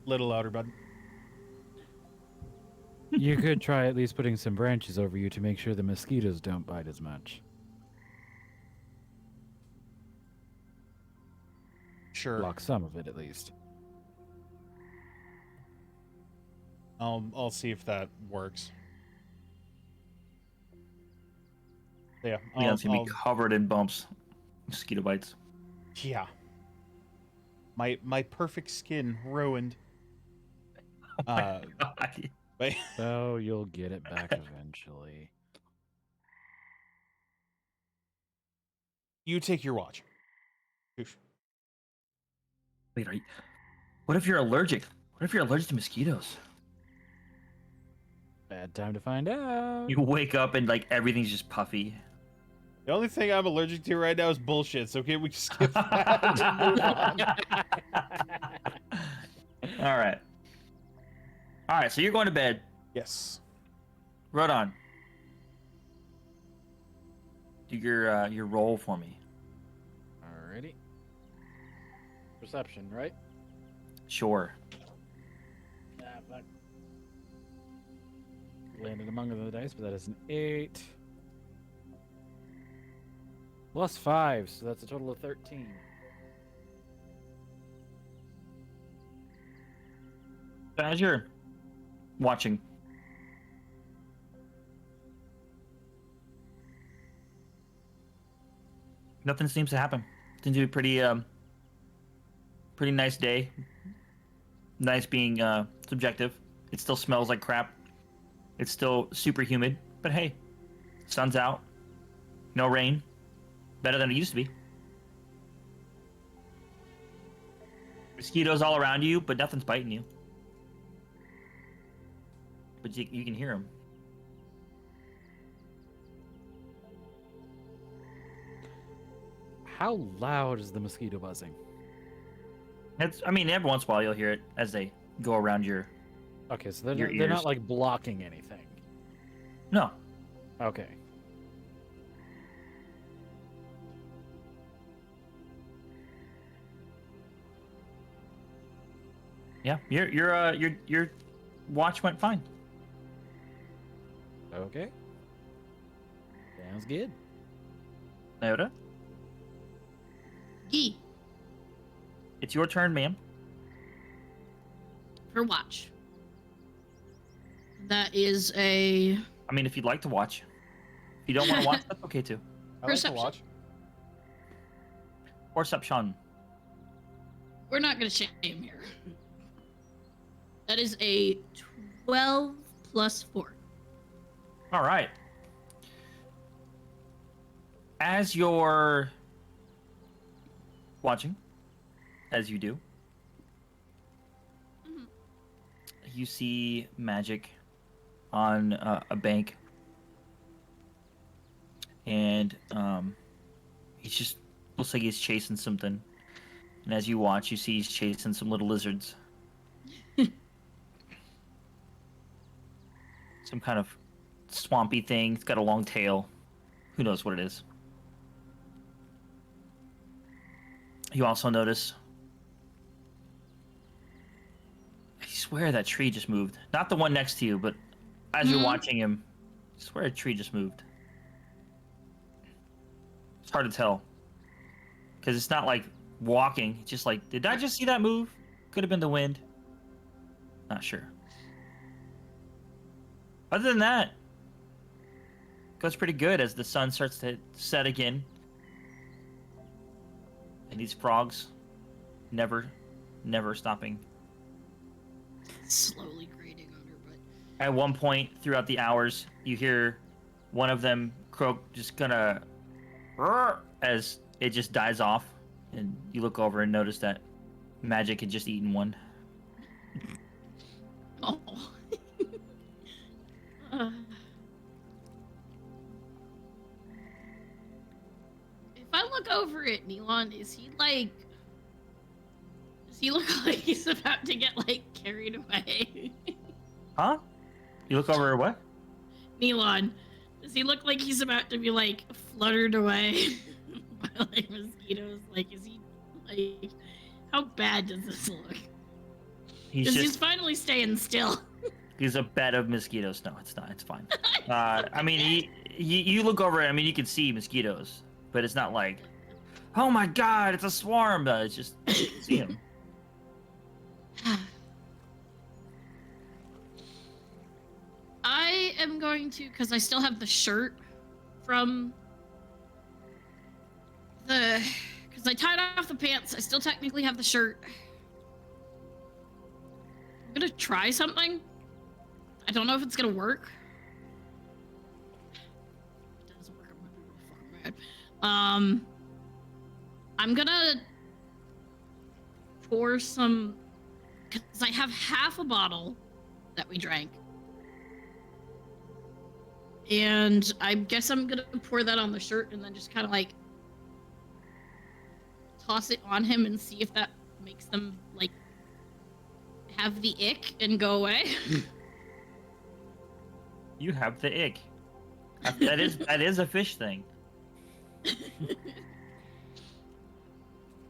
Little louder, bud. You could try at least putting some branches over you to make sure the mosquitoes don't bite as much. Sure. Block some of it at least. I'll see if that works. Yeah. Leon's gonna be covered in bumps, mosquito bites. Yeah. My perfect skin ruined. God. But So you'll get it back eventually. you take your watch. Oof. Wait, what if you're allergic? What if you're allergic to mosquitoes? Bad time to find out. You wake up and like everything's just puffy. The only thing I'm allergic to right now is bullshit. So okay, we can skip that and move on. All right. All right. So you're going to bed. Yes. Rodon, do your roll for me. Alrighty. Perception, right? Sure. Ah, fuck. Landed among the dice, but that is an 8. Plus 5, so that's a total of 13. As you're watching, nothing seems to happen. Seems to be pretty nice day. Nice being subjective. It still smells like crap. It's still super humid, but hey, sun's out. No rain. Better than it used to be. Mosquitoes all around you, but nothing's biting you. But you can hear them. How loud is the mosquito buzzing? I mean, every once in a while you'll hear it as they go around your... Okay, so they're Your not ears. like blocking anything. No. Okay. Yeah, your watch went fine. Okay. Sounds good. Naoda, Gee, it's your turn, ma'am. for watch. That is a I mean, if you'd like to watch. If you don't want to watch, that's okay too. I like to Perception. watch. Perception. We're not gonna shame here. That is a 12 plus 4. All right. As you're watching, as you do, Mhm. you see magic on a bank, and he's just looks like he's chasing something. And as you watch, you see he's chasing some little lizards. Some kind of swampy thing. It's got a long tail. Who knows what it is? You also notice. I swear that tree just moved. Not the one next to you, but as you're watching him, I swear a tree just moved. It's hard to tell. Because it's not like walking. It's just like, did I just see that move? Could have been the wind. Not sure. Other than that, goes pretty good as the sun starts to set again. And these frogs never stopping. Slowly grating on her butt. At one point throughout the hours, you hear one of them croak, just gonna as it just dies off, and you look over and notice that Magic had just eaten one. Oh. If I look over at Neon, does he look like he's about to get like carried away? Huh? You look over at what? Neon, does he look like he's about to be like fluttered away by like mosquitoes? Like, is he like, how bad does this look? He's finally staying still. He's a bed of mosquitoes. No, it's not. It's fine. I mean, you look over it. I mean, you can see mosquitoes, but it's not like, oh my god, it's a swarm. It's just you can see him. I am going to, because I still have the shirt from because I tied off the pants. I still technically have the shirt. I'm gonna try something. I don't know if it's gonna work. If it doesn't work, I'm gonna be really fucking mad. I'm gonna pour some, because I have half a bottle that we drank. And I guess I'm gonna pour that on the shirt and then just kind of like toss it on him and see if that makes them like have the ick and go away. You have the ick. That is a fish thing.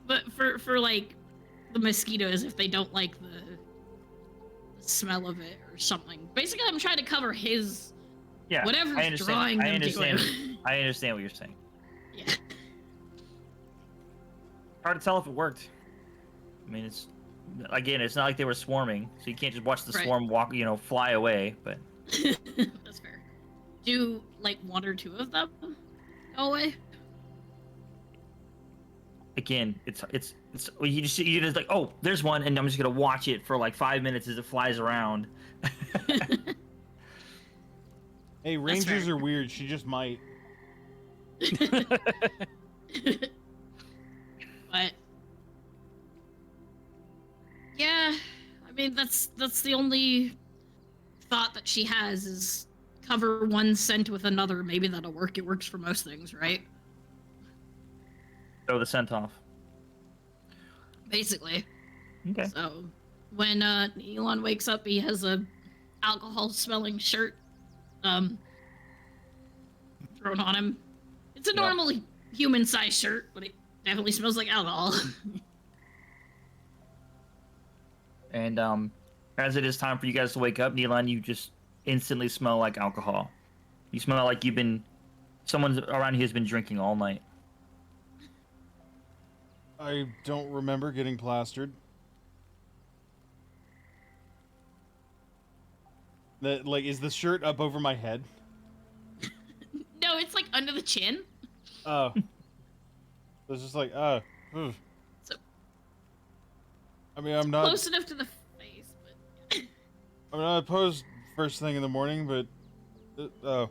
But for like the mosquitoes, if they don't like the smell of it or something. Basically, I'm trying to cover his whatever's drawing them to him. I understand what you're saying. Yeah. Hard to tell if it worked. I mean, it's not like they were swarming, so you can't just watch the swarm walk, fly away. But that's fair. Do like one or two of them go away? Again, it's you just like, oh, there's one, and I'm just gonna watch it for like 5 minutes as it flies around. Hey, rangers are weird. She just might. But yeah, I mean that's the only thought that she has is cover one scent with another. Maybe that'll work. It works for most things, right? Throw the scent off. Basically. Okay. So when Elon wakes up, he has a alcohol-smelling shirt thrown on him. It's a normally human-sized shirt, but it definitely smells like alcohol. And as it is time for you guys to wake up, Neelan, you just instantly smell like alcohol. You smell like someone around here has been drinking all night. I don't remember getting plastered. Is the shirt up over my head? No, it's like under the chin. Oh. It's just like, ugh. So, I mean, I'm not... close enough to the face, but... I'm not opposed first thing in the morning, but... oh.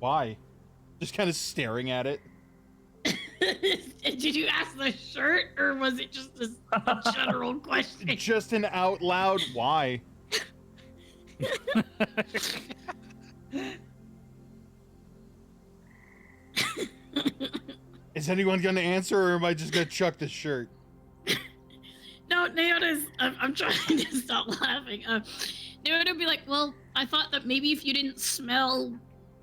Why? Just kind of staring at it. Did you ask the shirt, or was it just a general question? Just an out loud why? Is anyone gonna answer, or am I just gonna chuck the shirt? No, Naona's... I'm trying to stop laughing. Naona would be like, well, I thought that maybe if you didn't smell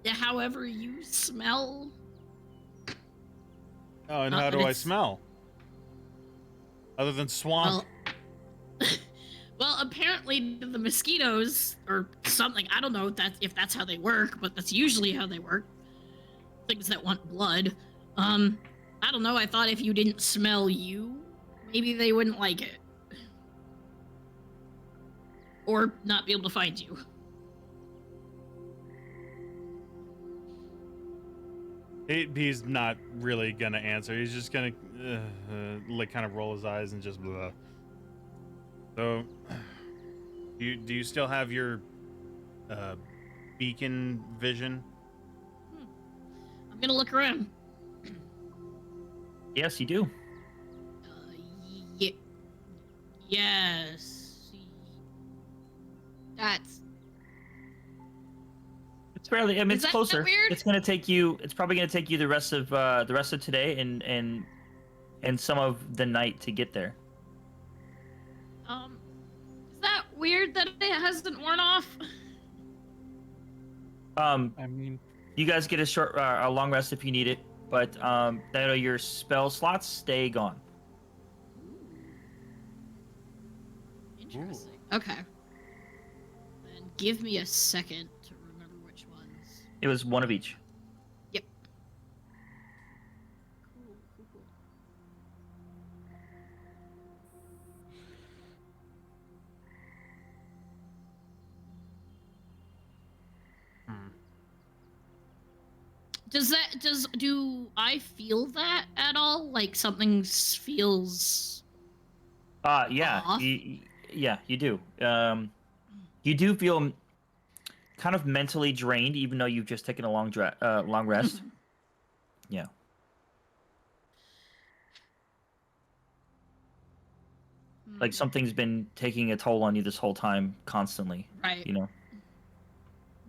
however you smell... Oh, and how do I smell? Other than swamp? Well, apparently the mosquitoes, or something, I don't know if that's how they work, but that's usually how they work. Things that want blood. I don't know, I thought if you didn't smell you, maybe they wouldn't like it. Or not be able to find you. He's not really gonna answer. He's just gonna kind of roll his eyes and just blah. So, do you still have your beacon vision? I'm gonna look around. Yes, you do. Yes. That's... It's fairly. I mean, Is it's that closer. weird? It's gonna take you. It's probably gonna take you the rest of today and some of the night to get there. Is that weird that it hasn't worn off? I mean, You guys get a long rest if you need it, but your spell slots stay gone. Interesting. Okay. Then give me a second to remember which ones. It was one of each. Yep. Cool. Do I feel that at all? Like something feels Yeah. off? Yeah, you do. You do feel kind of mentally drained, even though you've just taken a long rest. Yeah. Like something's been taking a toll on you this whole time, constantly. Right. You know.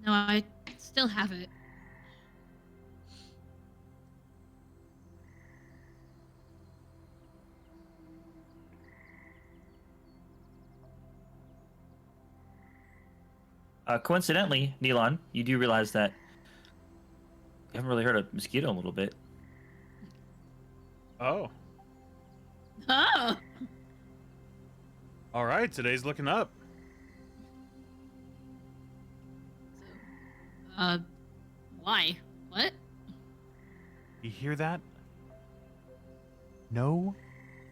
No, I still have it. Coincidentally, Neelan, you do realize that you haven't really heard of mosquito in a little bit. Oh, Oh. all right. Today's looking up. Why? What? You hear that? No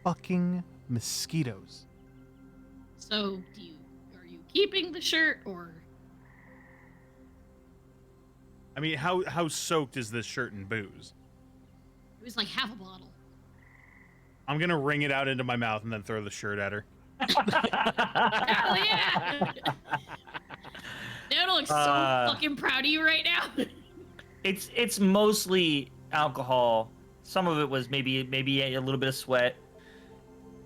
fucking mosquitoes. So, are you keeping the shirt or? I mean, how soaked is this shirt in booze? It was like half a bottle. I'm gonna wring it out into my mouth and then throw the shirt at her. Hell yeah! Nona looks so fucking proud of you right now. It's mostly alcohol. Some of it was maybe a little bit of sweat.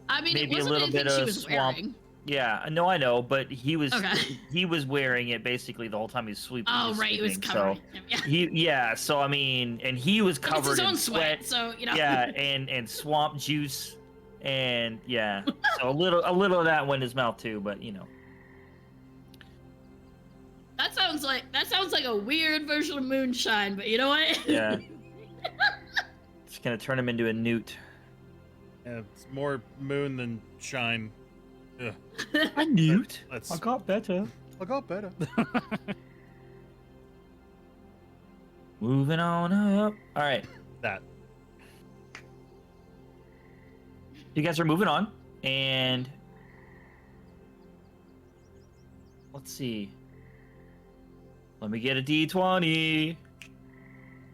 I mean, Maybe it a wasn't little anything bit she of was swamp. wearing. Yeah, no, I know, but he was Okay. he was wearing it basically the whole time he's sleeping. Oh, right, it was sleeping, covering so him. Yeah. so I mean, and he was But covered it's his own in sweat, so you know. Yeah, and swamp juice, and yeah, so a little of that went in his mouth too, but you know. That sounds like a weird version of moonshine, but you know what? Yeah. It's gonna turn him into a newt. Yeah, it's more moon than shine. Ugh. I knew it. Let's. I got better. I got better. Moving on up. All right. That. You guys are moving on, and let's see. Let me get a D20.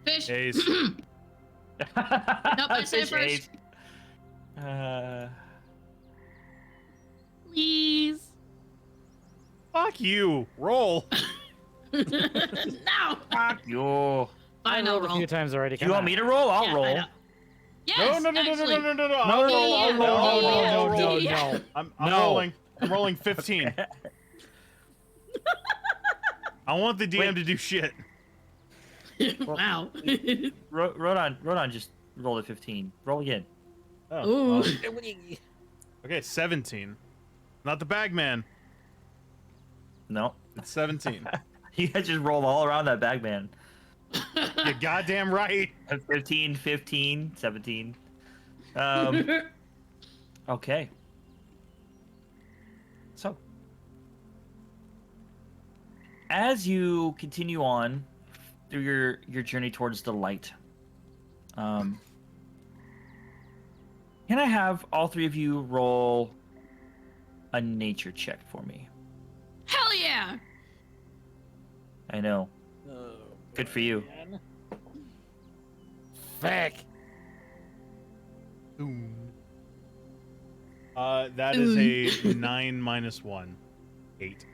Fish. Ace. Nope, I said Fish first. eight. Please. Fuck you. Roll. No. Fuck you. I Fine, I'll rolled a roll. few times already. Do you want me to roll? I'll Yeah, I roll. know. Yes, No. actually. I'll roll. yeah, I'll roll. yeah, No. yeah. I'm No. rolling. I'm rolling 15. I want the DM Wait. to do shit. Wow. Rodon just rolled a 15. Roll again. Oh. Ooh. well. Okay, 17. Not the bag man. No. It's 17. You guys just rolled all around that bag, man. You're goddamn right. 15, 15, 17. Okay. So, as you continue on through your journey towards the light, can I have all three of you roll a nature check for me? Hell yeah. I know. Good for you. Feck. Boom. That is a 9 minus 1. 8.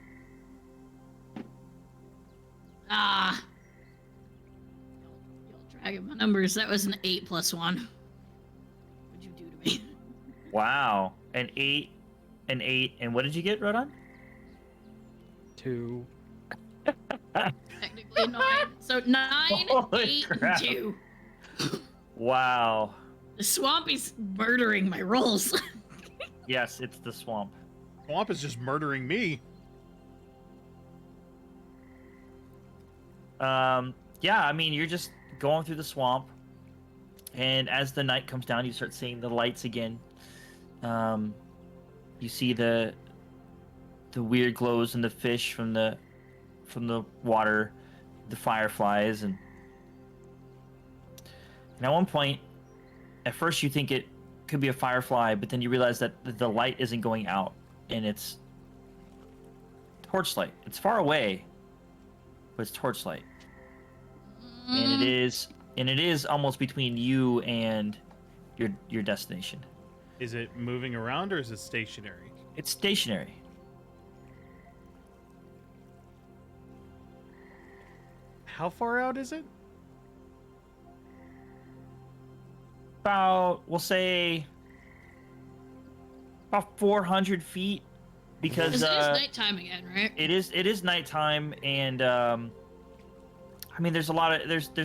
Ah. Y'all dragging my numbers. That was an 8 plus 1. What'd you do to me? Wow. An 8, and what did you get, Rodon? 2. Technically 9. So 9, Holy 8, crap. and 2. Wow. The swampy's murdering my rolls. Yes, it's the swamp. Swamp is just murdering me. Yeah, I mean, you're just going through the swamp, and as the night comes down, you start seeing the lights again. You see the weird glows in the fish from the water, the fireflies, and at one point, at first you think it could be a firefly, but then you realize that the light isn't going out, and it's torchlight. It's far away, but it's torchlight. And it is almost between you and your destination. Is it moving around or is it stationary? It's stationary. How far out is it? About, we'll say, about 400 feet, because Because it is nighttime again, right? it is nighttime, and I mean, there's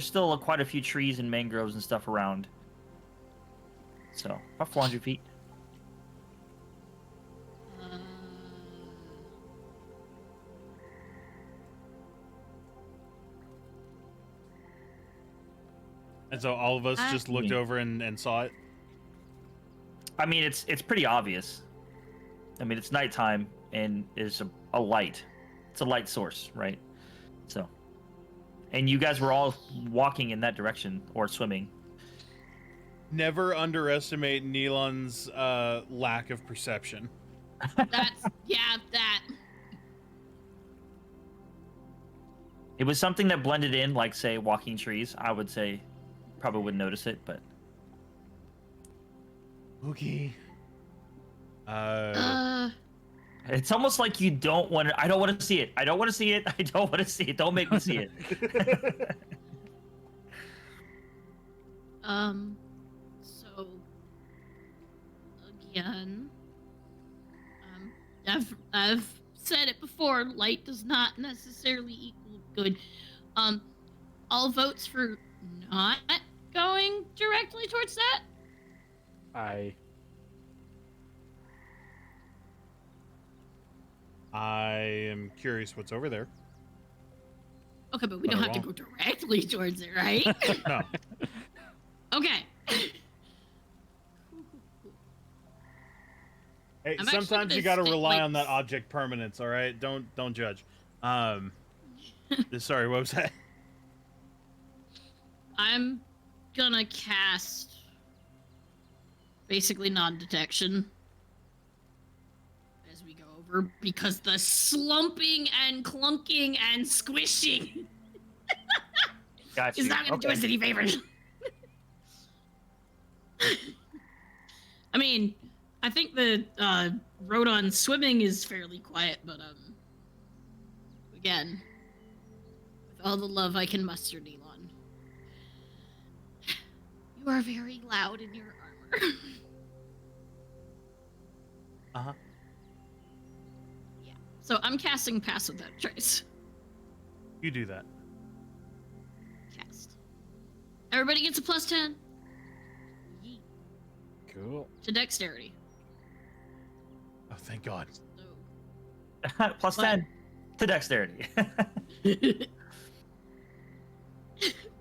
still quite a few trees and mangroves and stuff around. So about 400 feet. And so all of us just looked over and saw it. I mean, it's pretty obvious. I mean, it's nighttime, and it's a light. It's a light source, right? So, and you guys were all walking in that direction or swimming. Never underestimate Neelon's lack of perception. That's that. It was something that blended in, like, say, walking trees. I would say probably wouldn't notice it, but Okay. it's almost like you don't want to. I don't want to see it. I don't want to see it. I don't want to see it. Don't make me see it. So again, I've said it before. Light does not necessarily equal good. All votes for not going directly towards that. I am curious what's over there. Okay, but we But don't I have to go directly towards it, right? No. Okay. Hey, I'm actually sometimes gonna you gotta stick, rely like, on that object permanence. All right, don't judge. Sorry, what was that? I'm gonna cast basically non-detection as we go over because the slumping and clunking and squishing Got is you. not gonna do us any favors. I mean, I think the road on swimming is fairly quiet, but again, with all the love I can muster, Neelon, you are very loud in your armor. Uh-huh. Yeah. So I'm casting Pass Without Trace. You do that. Cast. Everybody gets a +10. Yeet. Cool. To dexterity. Oh, thank God. So. Plus What? 10 to dexterity.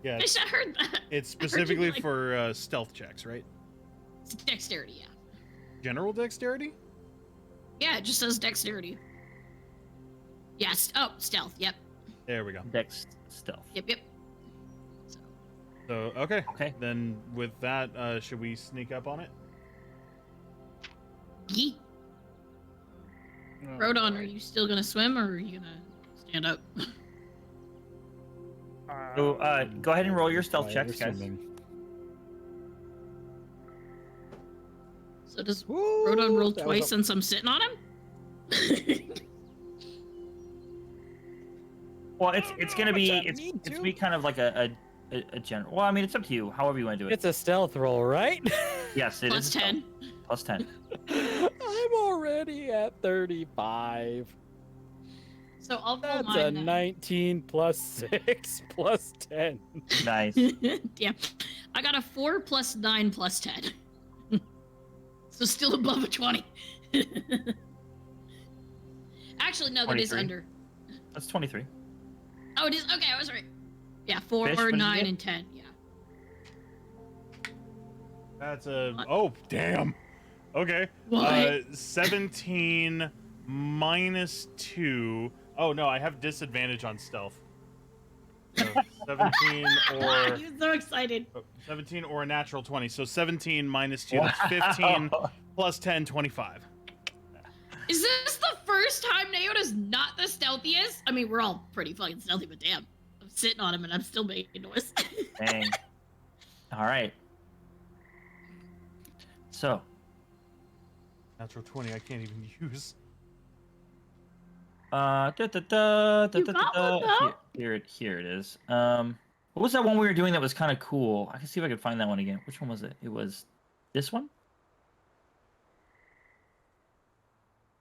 Yeah, I should have heard that. it's I heard you specifically like- for stealth checks, right? It's dexterity, yeah. General dexterity? Yeah, it just says dexterity. Yes. Oh, stealth. Yep. There we go. Dex stealth. Yep. So. So, okay. Okay. Then with that, should we sneak up on it? Yeet. Rodon, are you still gonna swim or are you gonna stand up? So, go ahead and roll your stealth checks, guys. So does Woo, Rodon roll that was twice since I'm sitting on him? Well, it's gonna be I it's need it's to. be kind of like a general. Well, I mean, it's up to you. However you want to do it. It's a stealth roll, right? Yes, it is. Plus 10. Plus 10. I'm already at 35. So I'll roll That's mine a then. 19 plus 6 plus 10. Nice. Damn. I got a 4 plus 9 plus 10. So still above a 20. Actually, no, that is 23. under. That's 23. Oh, it is? Okay, I was right. Yeah, 4 Fish, or what did you 9 get? and 10. Yeah. That's a... What? Oh, damn. Okay. What? 17 minus 2. Oh, no, I have disadvantage on stealth. So 17 or... You're so excited. 17 or a natural 20. So 17 minus 2. That's 15 Wow. plus 10, 25. Is this the first time Naota's not the stealthiest? I mean, we're all pretty fucking stealthy, but damn. I'm sitting on him and I'm still making noise. Dang. All right. So, Natural 20, I can't even use. da, da, da, da, You da, got da, one, though? here it is. What was that one we were doing that was kind of cool? I can see if I can find that one again. Which one was it? It was this one?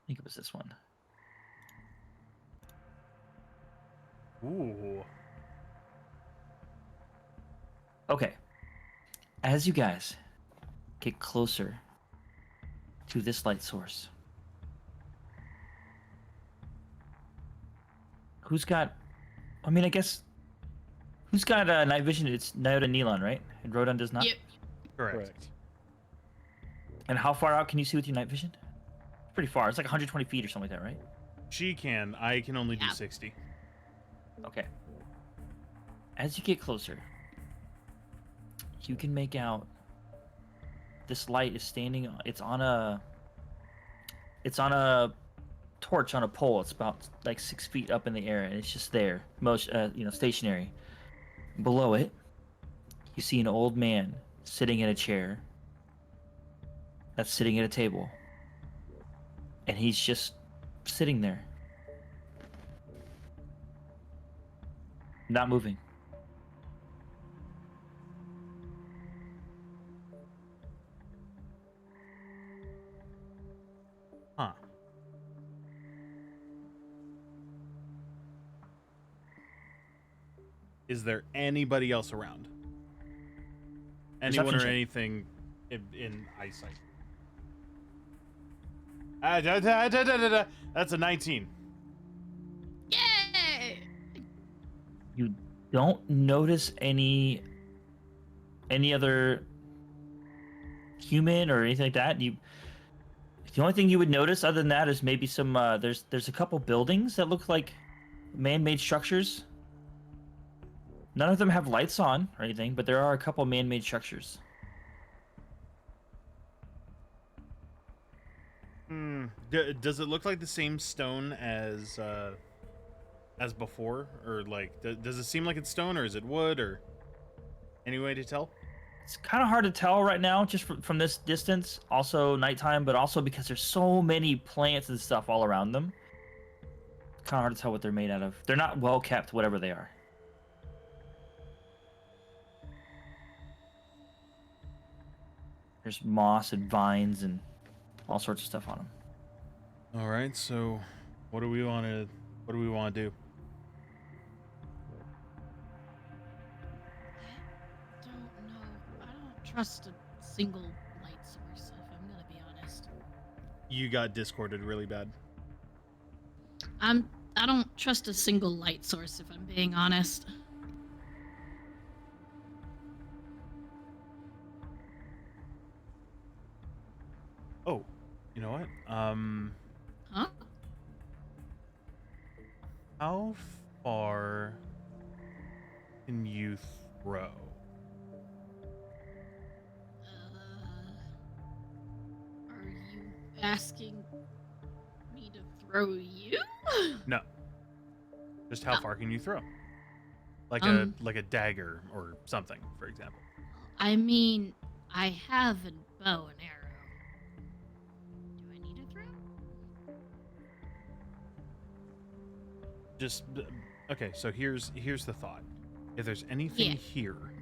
I think it was this one. Ooh. Okay. As you guys get closer to this light source, who's got? I mean, I guess who's got night vision? It's Nyota and Neelon, right? And Rodon does not. Yep. Correct. And how far out can you see with your night vision? Pretty far. It's like 120 feet or something like that, right? She can. I can only do Yeah. 60. Okay. As you get closer, you can make out this light is standing. It's on a torch on a pole. It's about like 6 feet up in the air, and it's just there, stationary. Below it, you see an old man sitting in a chair. That's sitting at a table, and he's just sitting there, not moving. Huh. Is there anybody else around? Anyone Perception or check. anything in eyesight? That's a 19. Yay! You don't notice any other human or anything like that. The only thing you would notice other than that is maybe some there's a couple buildings that look like man-made structures. None of them have lights on or anything, but there are a couple man-made structures. Does it look like the same stone as before, or like does it seem like it's stone, or is it wood, or any way to tell? It's kind of hard to tell right now just from this distance. Also nighttime, but also because there's so many plants and stuff all around them. It's kind of hard to tell what they're made out of. They're not well kept, whatever they are. There's moss and vines and all sorts of stuff on them. All right, so what do we want to do? Don't know. I don't trust a single light source, if I'm gonna be honest. You got discorded really bad. I don't trust a single light source, if I'm being honest. Oh, you know what? Huh? How far can you throw? Are you asking me to throw you? No. Just how far can you throw? Like a dagger or something, for example. I mean, I have a bow and arrow. Do I need to throw? Just okay, so here's the thought. If there's anything Yeah. here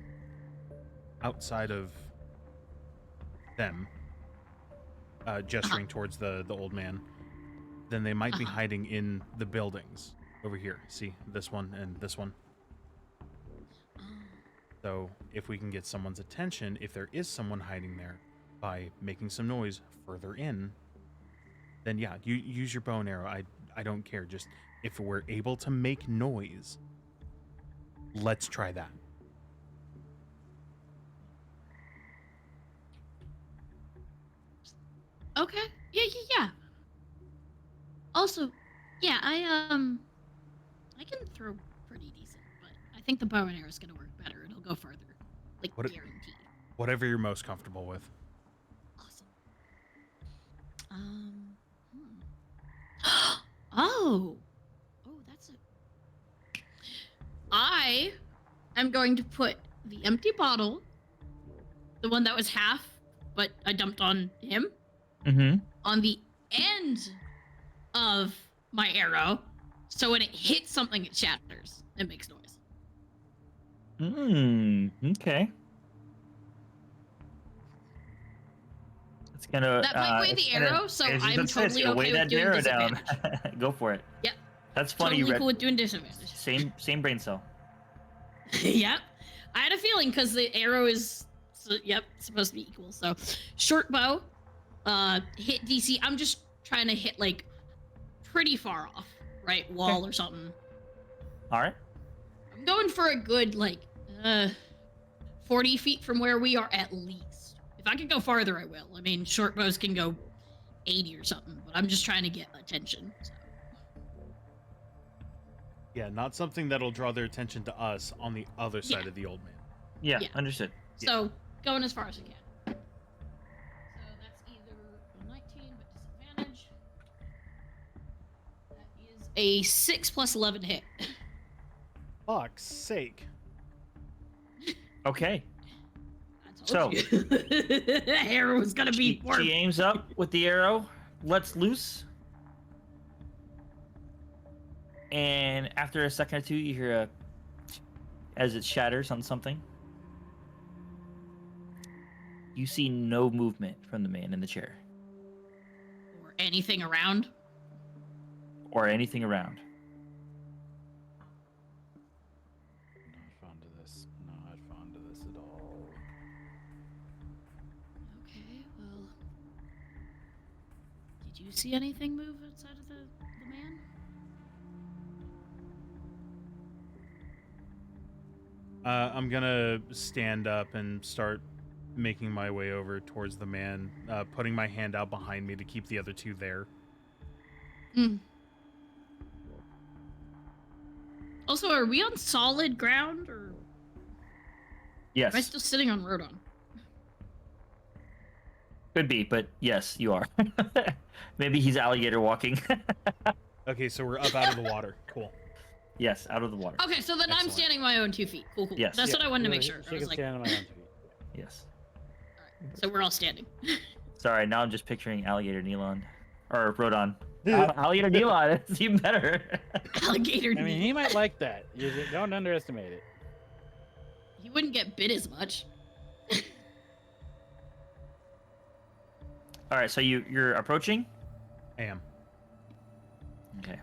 outside of them gesturing towards the old man, then they might be hiding in the buildings over here. See, this one and this one. So if we can get someone's attention, if there is someone hiding there, by making some noise further in, then yeah, you use your bow and arrow. I don't care. Just if we're able to make noise, let's try that. Okay. Yeah. Also, yeah, I can throw pretty decent, but I think the bow and arrow is gonna work better. It'll go further, like guaranteed. Whatever you're most comfortable with. Awesome. Oh, that's it. I am going to put the empty bottle, the one that was half, but I dumped on him, on the end of my arrow, so when it hits something, it shatters. It makes noise. Okay. It's gonna. That might weigh the arrow, so I'm totally okay with doing disadvantage. Go for it. Yep. That's funny. Totally cool with doing disadvantage. Same brain cell. Yep. I had a feeling because the arrow is, supposed to be equal. So, short bow, hit DC. I'm just trying to hit like pretty far off, right? Wall or something. All right. I'm going for a good 40 feet from where we are at least. If I could go farther, I will. I mean, short bows can go 80 or something, but I'm just trying to get attention. So. Yeah, not something that'll draw their attention to us on the other side of the old man. Yeah, understood. So, going as far as I can. So that's either a 19, but disadvantage. That is a 6 plus 11 hit. Fuck's sake. Okay. I told you. The arrow was gonna be warm. She aims up with the arrow, lets loose. And after a second or two, you hear as it shatters on something. You see no movement from the man in the chair. Or anything around. Or anything around. Not fond of this. Not fond of this at all. Okay, well. Did you see anything move outside of the man? I'm gonna stand up and start making my way over towards the man, putting my hand out behind me to keep the other two there. Mm. Also, are we on solid ground, or Yes. am I still sitting on Rodon? Could be, but yes, you are. Maybe he's alligator walking. Okay, so we're up out of the water. Cool. Yes, out of the water. Okay, so then I'm Excellent. standing my own 2 feet. Cool, cool. Yes. That's Yeah. what I wanted to make sure. She I was can like, stand on my own feet. Yes. so we're all standing. Sorry, now I'm just picturing alligator Nelon. Or Rodon. Alligator Nelon, it's even better. Alligator. I mean, he might like that. You don't underestimate it. He wouldn't get bit as much. All right, so you're approaching? I am. Okay.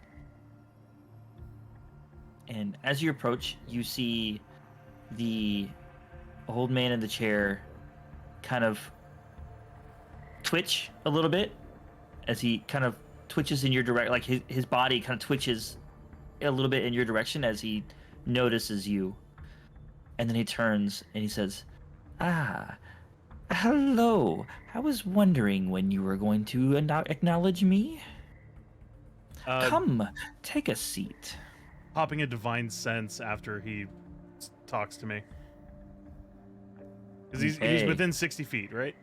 And as you approach, you see the old man in the chair kind of twitch a little bit as he kind of twitches in your direct, like his body kind of twitches a little bit in your direction as he notices you. And then he turns and he says, "Ah, hello. I was wondering when you were going to acknowledge me. Come, take a seat." Popping a divine sense after he talks to me. Because he's Okay. within 60 feet, right?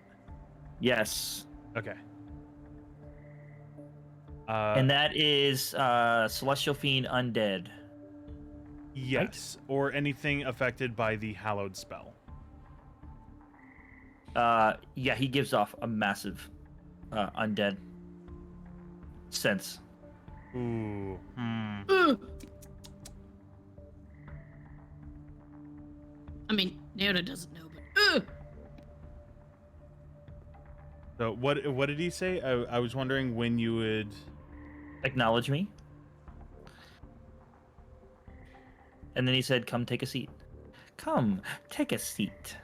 Yes. Okay. And that is Celestial Fiend Undead. Yes, or anything affected by the hallowed spell. Yeah, he gives off a massive undead sense. Ooh. I mean, Naota doesn't know, but So what did he say? I was wondering when you would. Acknowledge me. And then he said, "Come take a seat. Come, take a seat.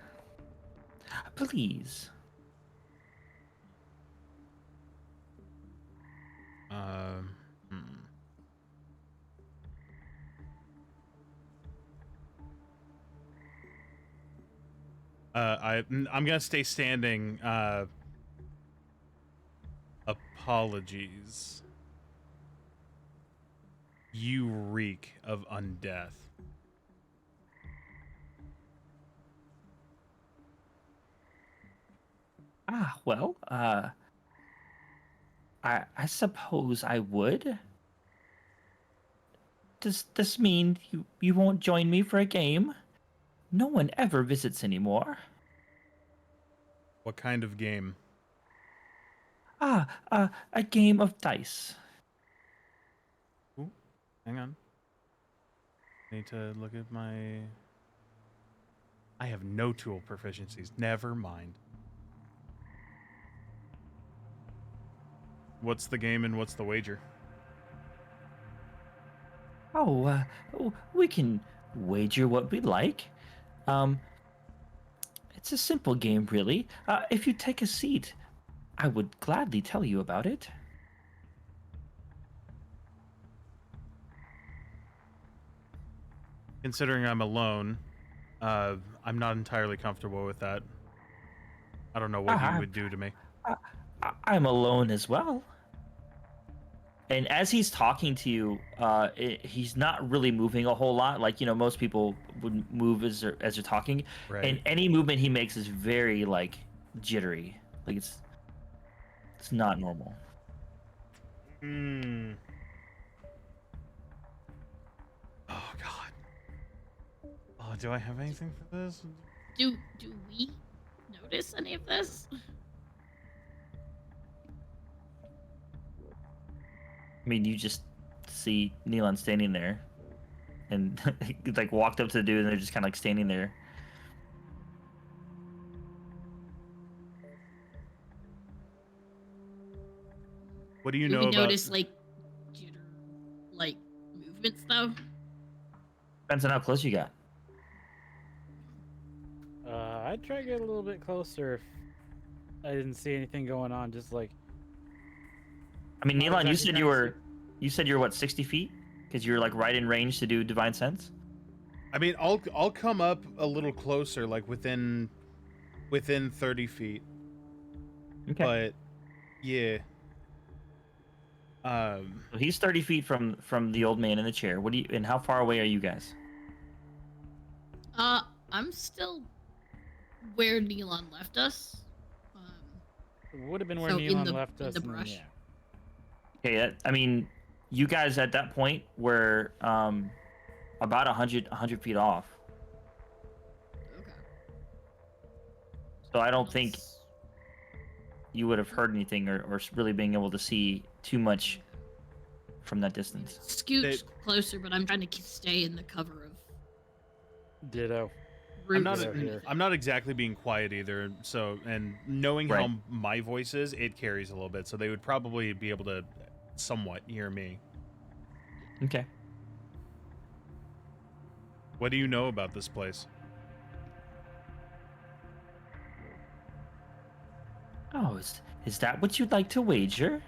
Please." I'm gonna stay standing. Apologies. You reek of undeath. Well, I suppose I would. Does this mean you won't join me for a game? No one ever visits anymore. What kind of game? A game of dice. Ooh, hang on. Need to look at my. I have no tool proficiencies. Never mind. What's the game and what's the wager? We can wager what we like. It's a simple game, really. If you take a seat, I would gladly tell you about it. Considering I'm alone, I'm not entirely comfortable with that. I don't know what you would do to me. I'm alone as well. And as he's talking to you, he's not really moving a whole lot. Like, most people would move as they're talking. Right. And any movement he makes is very, like, jittery. Like, it's not normal. Oh, God. Oh, do I have anything for this? do we notice any of this? I mean, you just see Nealon standing there, and like walked up to the dude, and they're just kind of like standing there. What do you Do know we about? notice like jitter, like movements though? Depends on how close you got. I'd try to get a little bit closer if I didn't see anything going on. Just like, I mean, Nealon, you exactly said you were what, 60 feet? Because you're like right in range to do divine sense. I mean, I'll come up a little closer, like within within 30 feet. Okay. But yeah. So he's 30 feet from the old man in the chair. What do you? And how far away are you guys? I'm still where Neilon left us. Would have been where So in Neon the- left in us. the and then, brush. yeah. Okay, I mean, you guys at that point were about 100 feet off. Okay. So I don't think Let's- you would have heard anything or really being able to see too much from that distance. Scooch closer, but I'm trying to stay in the cover of Ditto. I'm roots. not. here. I'm not exactly being quiet either. So, and knowing Right. how my voice is, it carries a little bit. So they would probably be able to somewhat hear me. Okay. What do you know about this place? Oh, is that what you'd like to wager?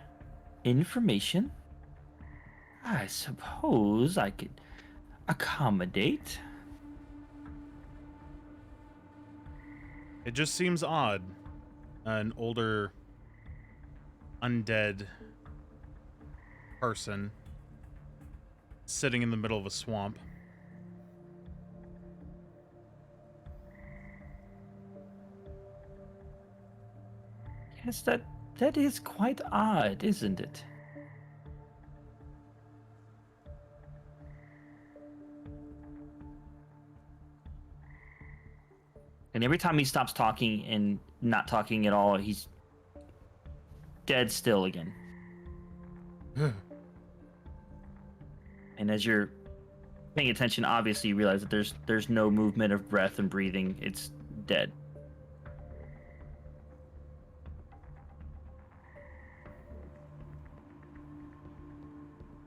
Information? I suppose I could accommodate. It just seems odd. An older undead person sitting in the middle of a swamp. Yes, that is quite odd, isn't it? And every time he stops talking and not talking at all, he's dead still again. And as you're paying attention, obviously you realize that there's no movement of breath and breathing. It's dead.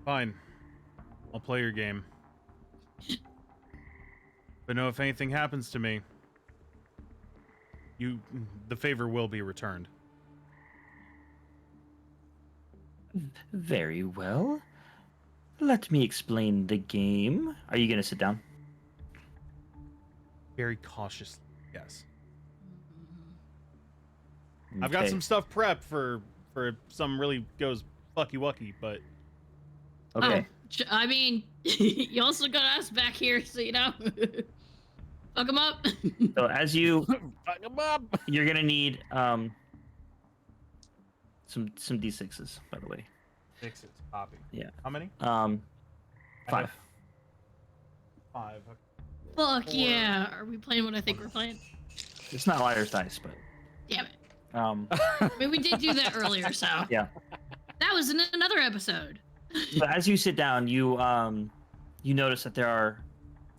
Fine. I'll play your game. But no, if anything happens to me, the favor will be returned. Very well. Let me explain the game. Are you going to sit down? Very cautious, yes. I've got Okay. some stuff prepped for if some really goes fucky wucky, but Okay. I mean, you also got us back here, so you know. Fuck them up. So as you Fuck 'em up. you're going to need some d6s, by the way. 6 is copy. Yeah. How many? 5. 5. Okay. Fuck 4. yeah. Are we playing what I think we're playing? It's not liar's dice, but Damn it. I I mean, we did do that earlier, so. Yeah. That was in another episode. So as you sit down, you notice that there are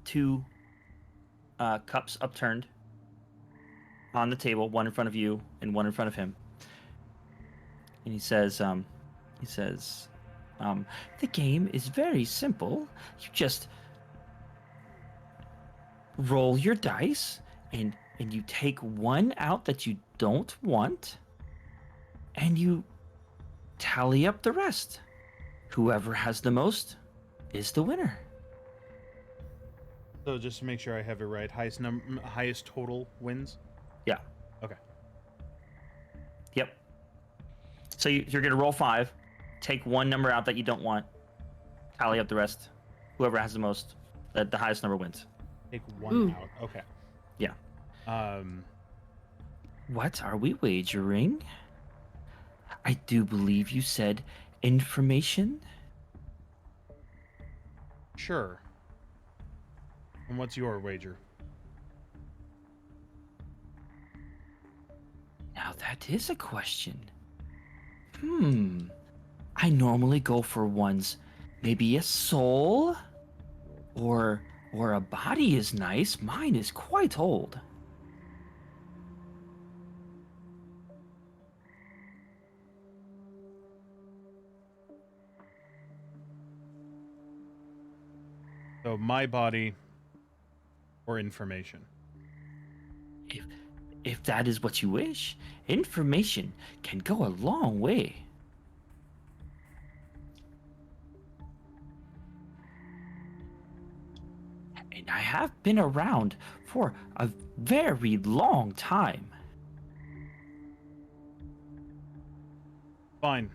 2 cups upturned on the table, one in front of you and one in front of him. And he says, the game is very simple. You just roll your dice and you take one out that you don't want and you tally up the rest. Whoever has the most is the winner. So just to make sure I have it right, highest total wins. Yeah. Okay. Yep. So you're going to roll 5, take one number out that you don't want, tally up the rest. Whoever has the most, the highest number wins. Take one Ooh. out. Okay. Yeah. Um. What are we wagering? I do believe you said information. Sure. And what's your wager? Now that is a question. I normally go for ones, maybe a soul, or a body is nice. Mine is quite old. So my body or information. If that is what you wish, information can go a long way. And I have been around for a very long time. Fine.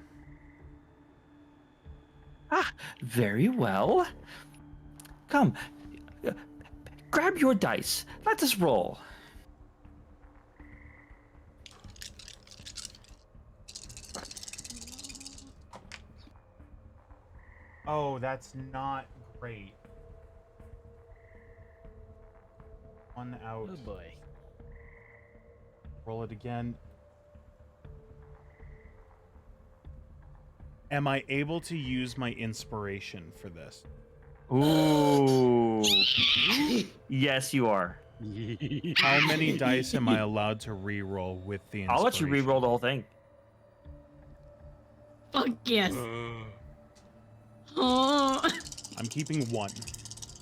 Ah, very well. Come, grab your dice. Let us roll. Oh, that's not great. One out. Oh boy. Roll it again. Am I able to use my inspiration for this? Ooh. Yes, you are. How many dice am I allowed to re-roll with the inspiration? I'll let you re-roll the whole thing. Fuck yes. Oh. I'm keeping one.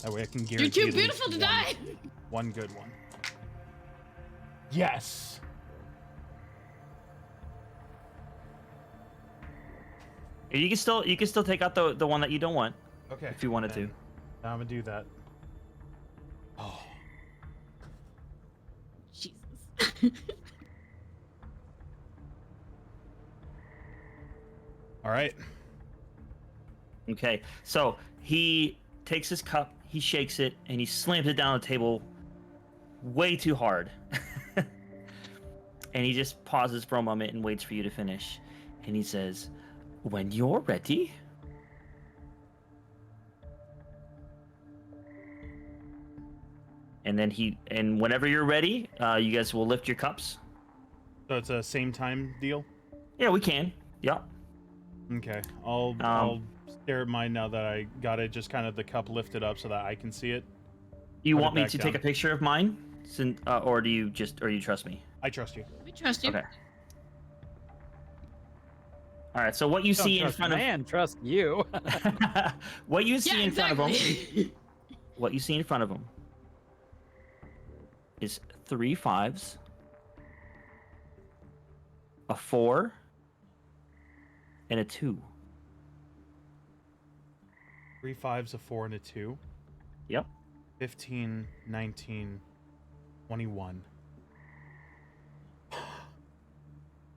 That way I can You're guarantee too at beautiful least to die. one good one. Yes. You can still take out the one that you don't want Okay. if you wanted to. then I'm gonna do that. Oh. Jesus. All right. Okay, so he takes his cup, he shakes it, and he slams it down on the table way too hard. And he just pauses for a moment and waits for you to finish. And he says, "When you're ready." And then whenever you're ready, you guys will lift your cups. So it's a same time deal. Yeah, we can. Yep. Okay. I'll stare at mine now that I got it. Just kind of the cup lifted up so that I can see it. You Put it want me back to down. take a picture of mine, or do you trust me? I trust you. We trust you. Okay. All right. So what you Don't see in trust front man, trust you. of what you see Yeah, in front of him, exactly. what you see in front of him is 3 5s, a 4, and a 2. 3 5s, a 4, and a 2. Yep. 15, 19, 21.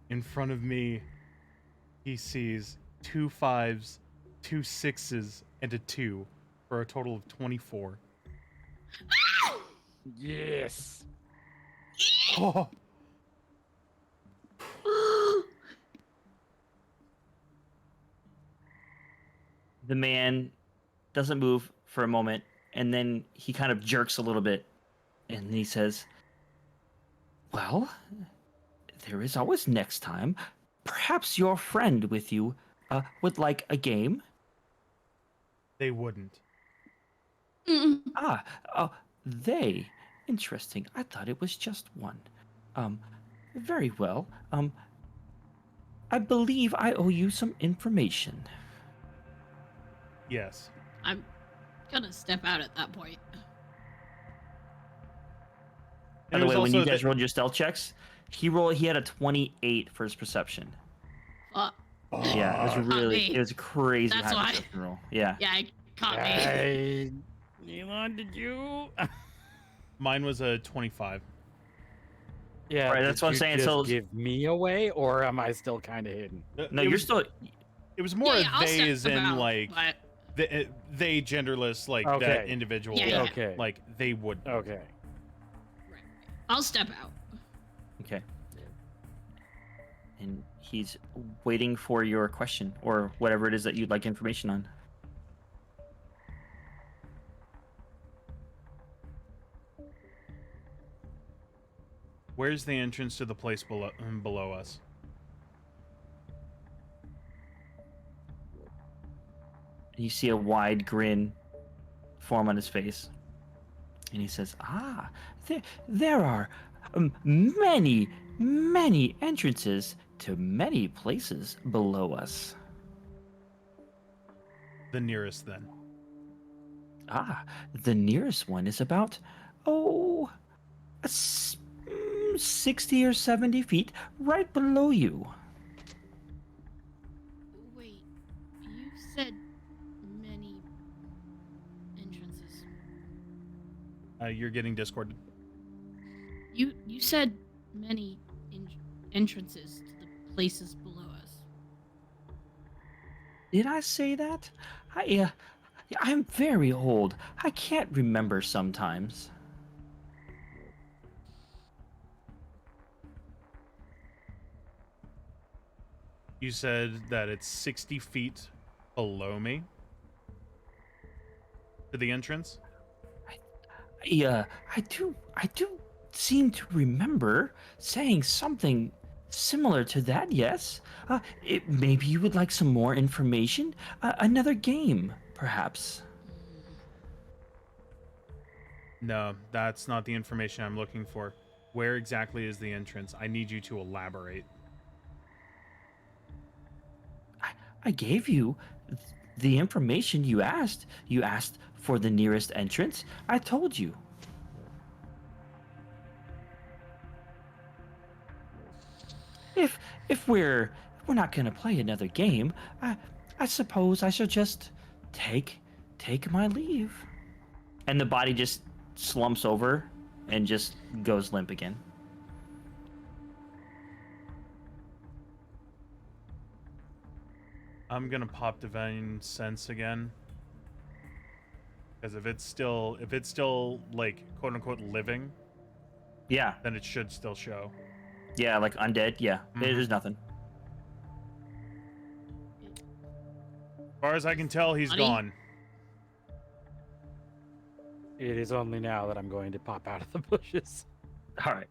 In front of me, he sees 2 5s, 2 6s, and a 2 for a total of 24. Yes. Oh, The man doesn't move for a moment, and then he kind of jerks a little bit, and he says, "Well, there is always next time. Perhaps your friend with you would like a game." they wouldn't. Mm. Ah, they. Interesting. I thought it was just one. Very well. I believe I owe you some information. Yes. I'm gonna step out at that point. By the way, when you guys rolled your stealth checks, he had a 28 for his perception. Fuck. Yeah, it me. was a crazy That's high why. perception roll. Yeah. Yeah, it caught me. Elon, did you? Mine was a 25. Yeah. Right, that's did what I'm you saying, just so- give me away, or am I still kind of hidden? No, it you're was, still. It was more Yeah, I'll they step as in out, like but they genderless like that Okay. individual. Yeah, yeah. Okay. Like they would. Okay. I'll step out. Okay. And he's waiting for your question or whatever it is that you'd like information on. Where's the entrance to the place below us? You see a wide grin form on his face. And he says, "Ah, there are many, many entrances to many places below us." The nearest then. Ah, the nearest one is about, 60 or 70 feet right below you. Wait, you said many entrances. You're getting discorded. You said many entrances to the places below us. Did I say that? I'm very old. I can't remember sometimes. You said that it's 60 feet below me to the entrance? I do seem to remember saying something similar to that, yes. Maybe you would like some more information? Another game, perhaps. No, that's not the information I'm looking for. Where exactly is the entrance? I need you to elaborate. I gave you the information you asked. You asked for the nearest entrance. I told you. If we're not gonna play another game, I suppose I shall just take my leave. And the body just slumps over and just goes limp again. I'm gonna pop Divine Sense again. Because if it's still like quote unquote living, Yeah, then it should still show. yeah, like undead. Yeah, Mhm. there's nothing. As far as I can tell, he's Buddy? gone. It is only now that I'm going to pop out of the bushes. All right.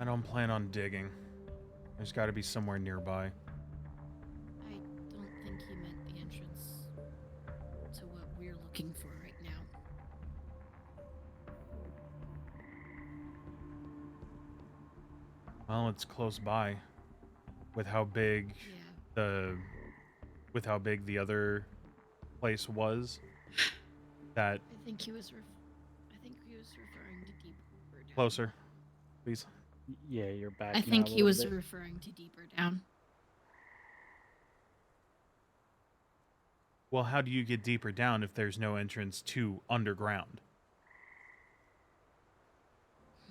I don't plan on digging. There's got to be somewhere nearby. I don't think he meant the entrance to what we're looking for right now. Well, it's close by. With how big Yeah. the other place was, that I think he was referring to deeper down. closer, please. Yeah, you're back. I think he was referring to deeper down. Well, how do you get deeper down if there's no entrance to underground?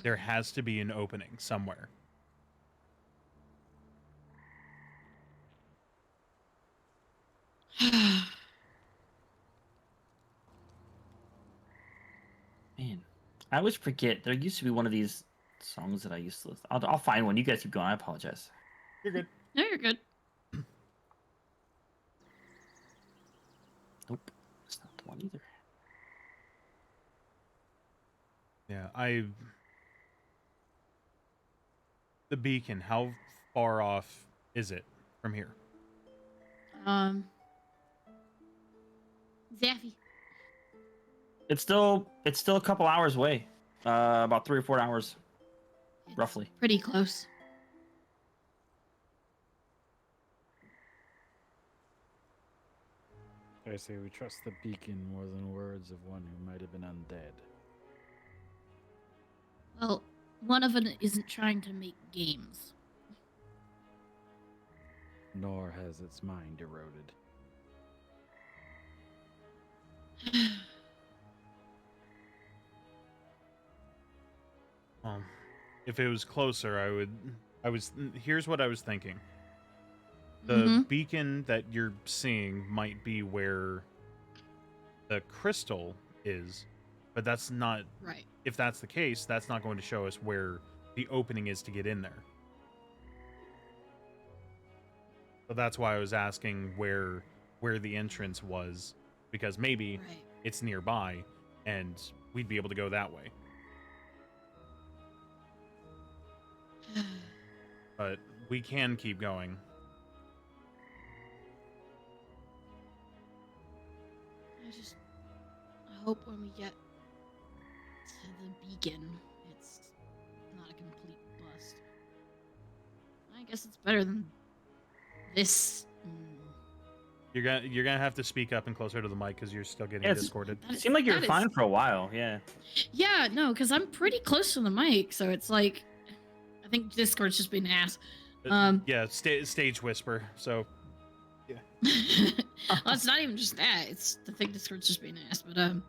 There has to be an opening somewhere. Man, I always forget. There used to be one of these songs that I used to listen. I'll find one. You guys keep going. I apologize. You're good. No, you're good. Nope, it's not the one either. Yeah, the beacon, how far off is it from here? Zaffy. It's still a couple hours away. About 3 or 4 hours, It's roughly. pretty close. I say we trust the beacon more than words of one who might have been undead. Well, one of them isn't trying to make games. Nor has its mind eroded. If it was closer, here's what I was thinking. The Mhm. beacon that you're seeing might be where the crystal is, but that's not, Right. if that's the case, that's not going to show us where the opening is to get in there. So that's why I was asking where the entrance was, because maybe Right. it's nearby and we'd be able to go that way. But we can keep going. I hope when we get to the beacon, it's not a complete bust. I guess it's better than this. You're gonna have to speak up and closer to the mic because you're still getting Yes. discorded. It seemed like you were that is- fine for a while. Yeah. Yeah, no, because I'm pretty close to the mic, so it's like, I think Discord's just being an ass. Yeah, stage whisper. So Well, it's not even just that. It's the thing Discord's just being an ass. But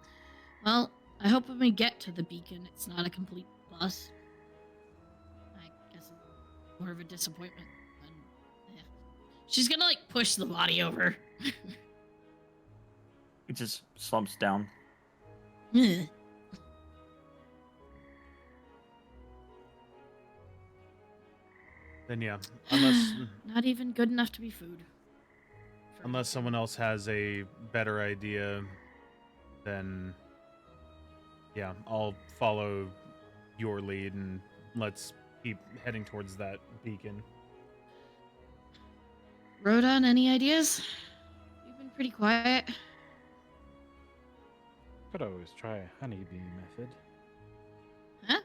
well, I hope when we get to the beacon, it's not a complete bust. I guess it's more of a disappointment than... Yeah. She's gonna, like, push the body over. It just slumps down. Ugh. Then yeah, unless Not even good enough to be food. unless someone else has a better idea, then yeah, I'll follow your lead and let's keep heading towards that beacon. Rodon, any ideas? You've been pretty quiet. Could always try a honeybee method. Huh?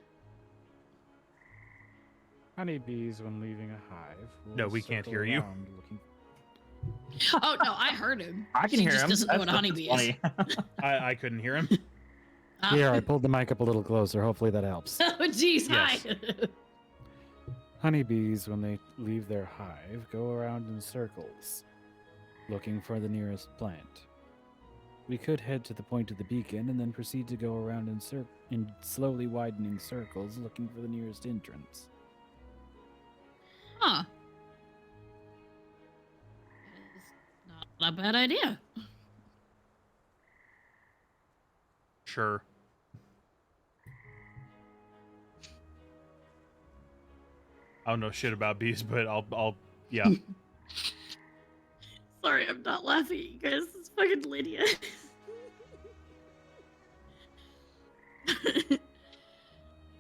Honeybees, when leaving a hive, will No, we can't circle hear you. around looking- Oh, no, I heard him. I can She hear just him. doesn't know what a honeybee is. funny. I couldn't hear him. Ah. Here, I pulled the mic up a little closer. Hopefully that helps. Oh, jeez, hi. Yes. Honeybees, when they leave their hive, go around in circles, looking for the nearest plant. We could head to the point of the beacon and then proceed to go around in slowly widening circles, looking for the nearest entrance. Huh. That is not a bad idea. Sure. I don't know shit about bees, but I'll yeah. Sorry, I'm not laughing at you guys. It's fucking Lydia. I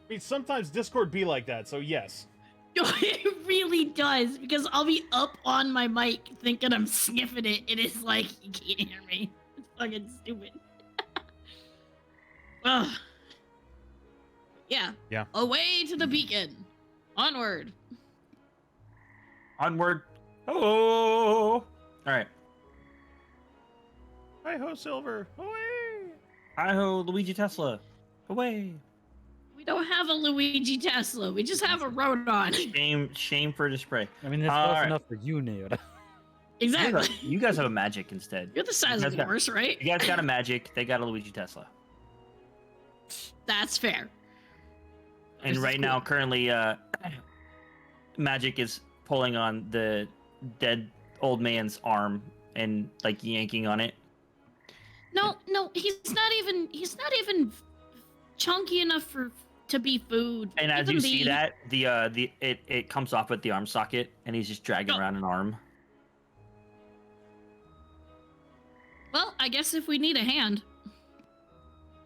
mean, sometimes Discord be like that, so yes. No, it really does, because I'll be up on my mic thinking I'm sniffing it, and it's like, you can't hear me. It's fucking stupid. Ugh. Yeah. Yeah. Away to the beacon. Onward. Onward. Oh. All right. Hi ho, Silver. Away. Hi ho, Luigi Tesla. Away. We don't have a Luigi Tesla. We just have a Rodon. Shame for display. I mean, that's All close right. enough for you, Neo. Exactly. You guys have a magic instead. You're the size You of guys got- yours, right? You guys got a magic. They got a Luigi Tesla. That's fair. And This is right now, cool. currently, Magic is pulling on the dead old man's arm and like yanking on it. No, he's not even chunky enough to be food. And as Let you him see be. that, it comes off with the arm socket, and he's just dragging Oh. around an arm. Well, I guess if we need a hand.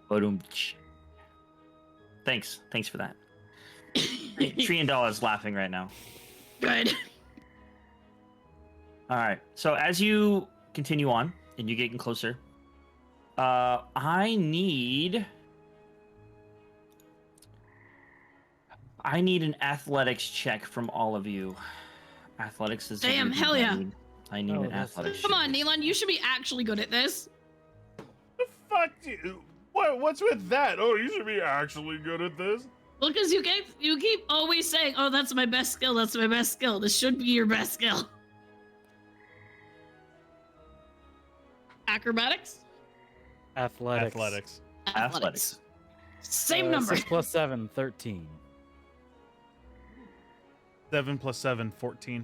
Boom. Thanks for that. Triandala is laughing right now. Good. All right. So as you continue on and you're getting closer, I need an athletics check from all of you. Athletics is a Damn, weird hell thing yeah. I need Oh, an that's- athletics. Come check. on, Neelan, you should be actually good at this. The fuck do you... What's with that? Oh, you should be actually good at this. Well, because you keep always saying, "Oh, that's my best skill. That's my best skill." This should be your best skill. Acrobatics. Athletics. Athletics. Same number. 6 plus 7, 13. 7 plus 7, 14.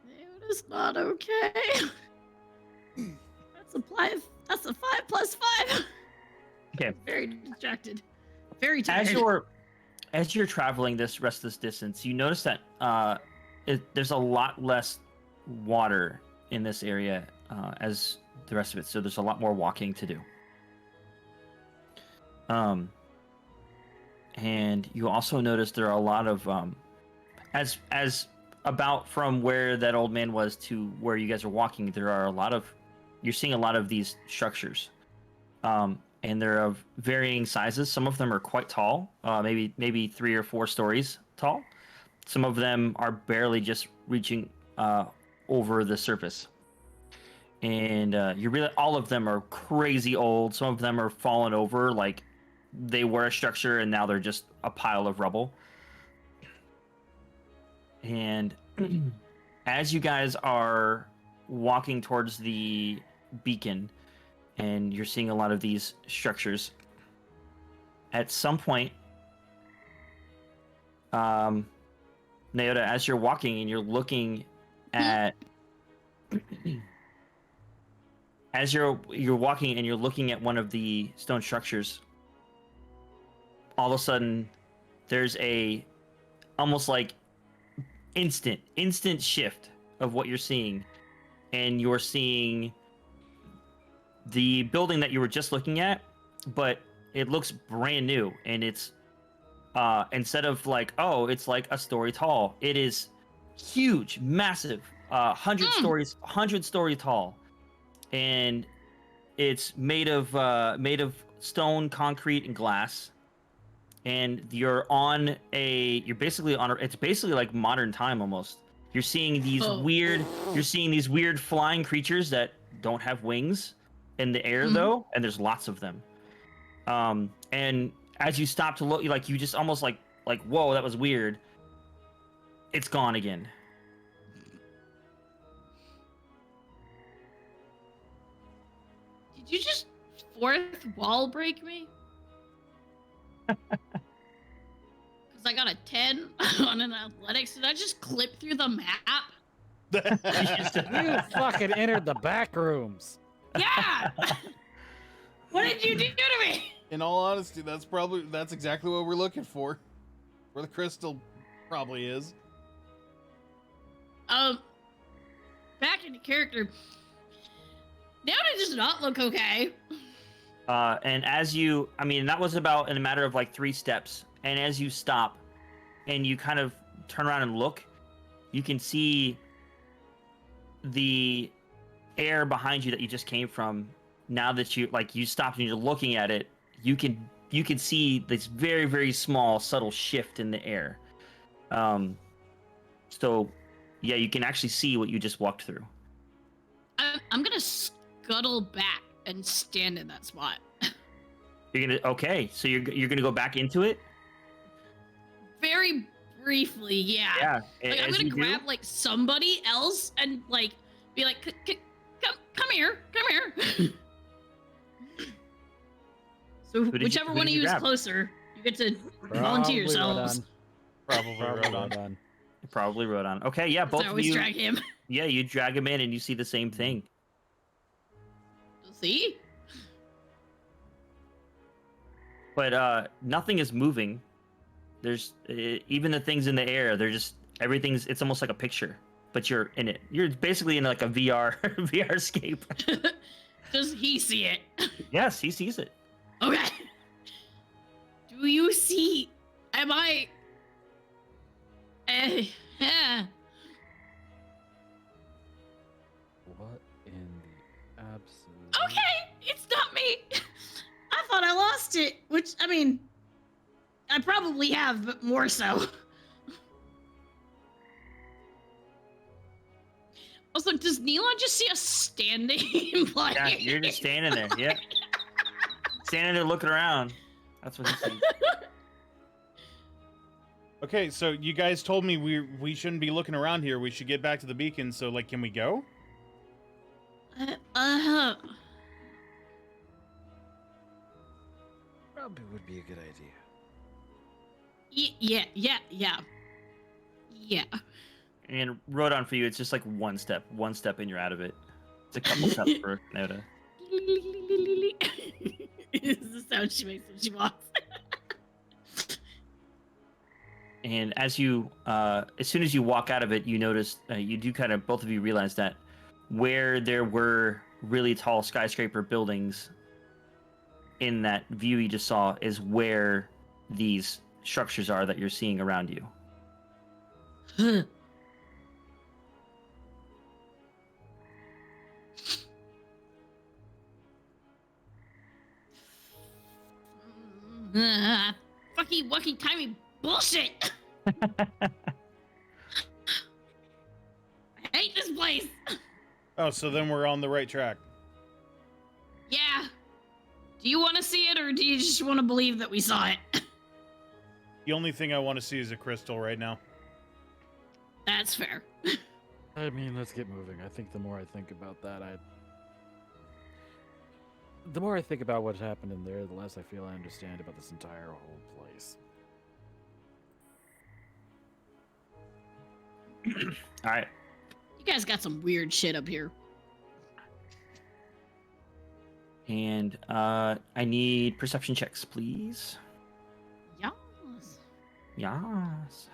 It is not okay. That's a 5 plus 5. Okay. Very distracted. Very tired. As you're traveling this rest of this distance, you notice that there's a lot less water in this area as the rest of it. So there's a lot more walking to do. And you also notice there are a lot of as about from where that old man was to where you guys are walking, you're seeing a lot of these structures. And they're of varying sizes. Some of them are quite tall, maybe 3 or 4 stories tall. Some of them are barely just reaching over the surface. And all of them are crazy old. Some of them are fallen over, like they were a structure and now they're just a pile of rubble. And as you guys are walking towards the beacon, and you're seeing a lot of these structures. At some point, Naota, as you're walking and you're looking at, as you're walking and you're looking at one of the stone structures, all of a sudden, there's a almost like instant shift of what you're seeing, and you're seeing the building that you were just looking at, but it looks brand new, and it's instead of like, oh, it's like a story tall, it is huge, massive, 100 stories tall, and it's made of stone, concrete, and glass. And you're basically on it's basically like modern time almost. You're seeing these weird flying creatures that don't have wings in the air though, and there's lots of them. And as you stop to look, you just almost like whoa, that was weird. It's gone again. Did you just fourth wall break me? Because I got a 10 on an athletics. Did I just clip through the map? You fucking entered the back rooms. Yeah! What did you do to me? In all honesty, that's exactly what we're looking for. Where the crystal probably is. Back into character. Now it does not look okay. And that was about in a matter of like 3 steps. And as you stop and you kind of turn around and look, you can see the air behind you that you just came from. Now that you stopped and you're looking at it, you can see this very, very small, subtle shift in the air. So yeah, you can actually see what you just walked through. I'm gonna scuttle back and stand in that spot. So you're gonna go back into it? Very briefly, yeah. Yeah. Like, I'm gonna grab like somebody else and like be like, come here. So whichever one of you is closer, you get to volunteer yourselves. Probably Rodon. Probably Rodon. Okay, yeah, both I of always you. drag him. Yeah, you drag him in and you see the same thing. See? But nothing is moving. There's even the things in the air. They're just it's almost like a picture, but you're in it. You're basically in like a VR scape. Does he see it? Yes, he sees it. Okay. Do you see? Am I? What in the absolute? Okay, it's not me. I thought I lost it, which, I mean, I probably have, but more so. Also, does Neelon just see us standing? Like... Yeah, you're just standing there. Yeah. Standing there looking around. That's what he sees. Okay, so you guys told me we shouldn't be looking around here. We should get back to the beacon. So, like, can we go? Probably would be a good idea. Yeah. And Rodon, for you, it's just like one step and you're out of it. It's a couple steps for Noda. This is the sound she makes when she walks. And as you, as soon as you walk out of it, you notice, you do kind of, both of you realize that where there were really tall skyscraper buildings in that view you just saw is where these structures are that you're seeing around you. Fucky wucky timey bullshit. I hate this place. Oh, so then we're on the right track. Yeah. Do you want to see it, or do you just want to believe that we saw it? The only thing I want to see is a crystal right now. That's fair. I mean, let's get moving. I think the more I think about that, The more I think about what happened in there, the less I feel I understand about this entire whole place. All right. You guys got some weird shit up here. And I need perception checks, please. Yes. Yes.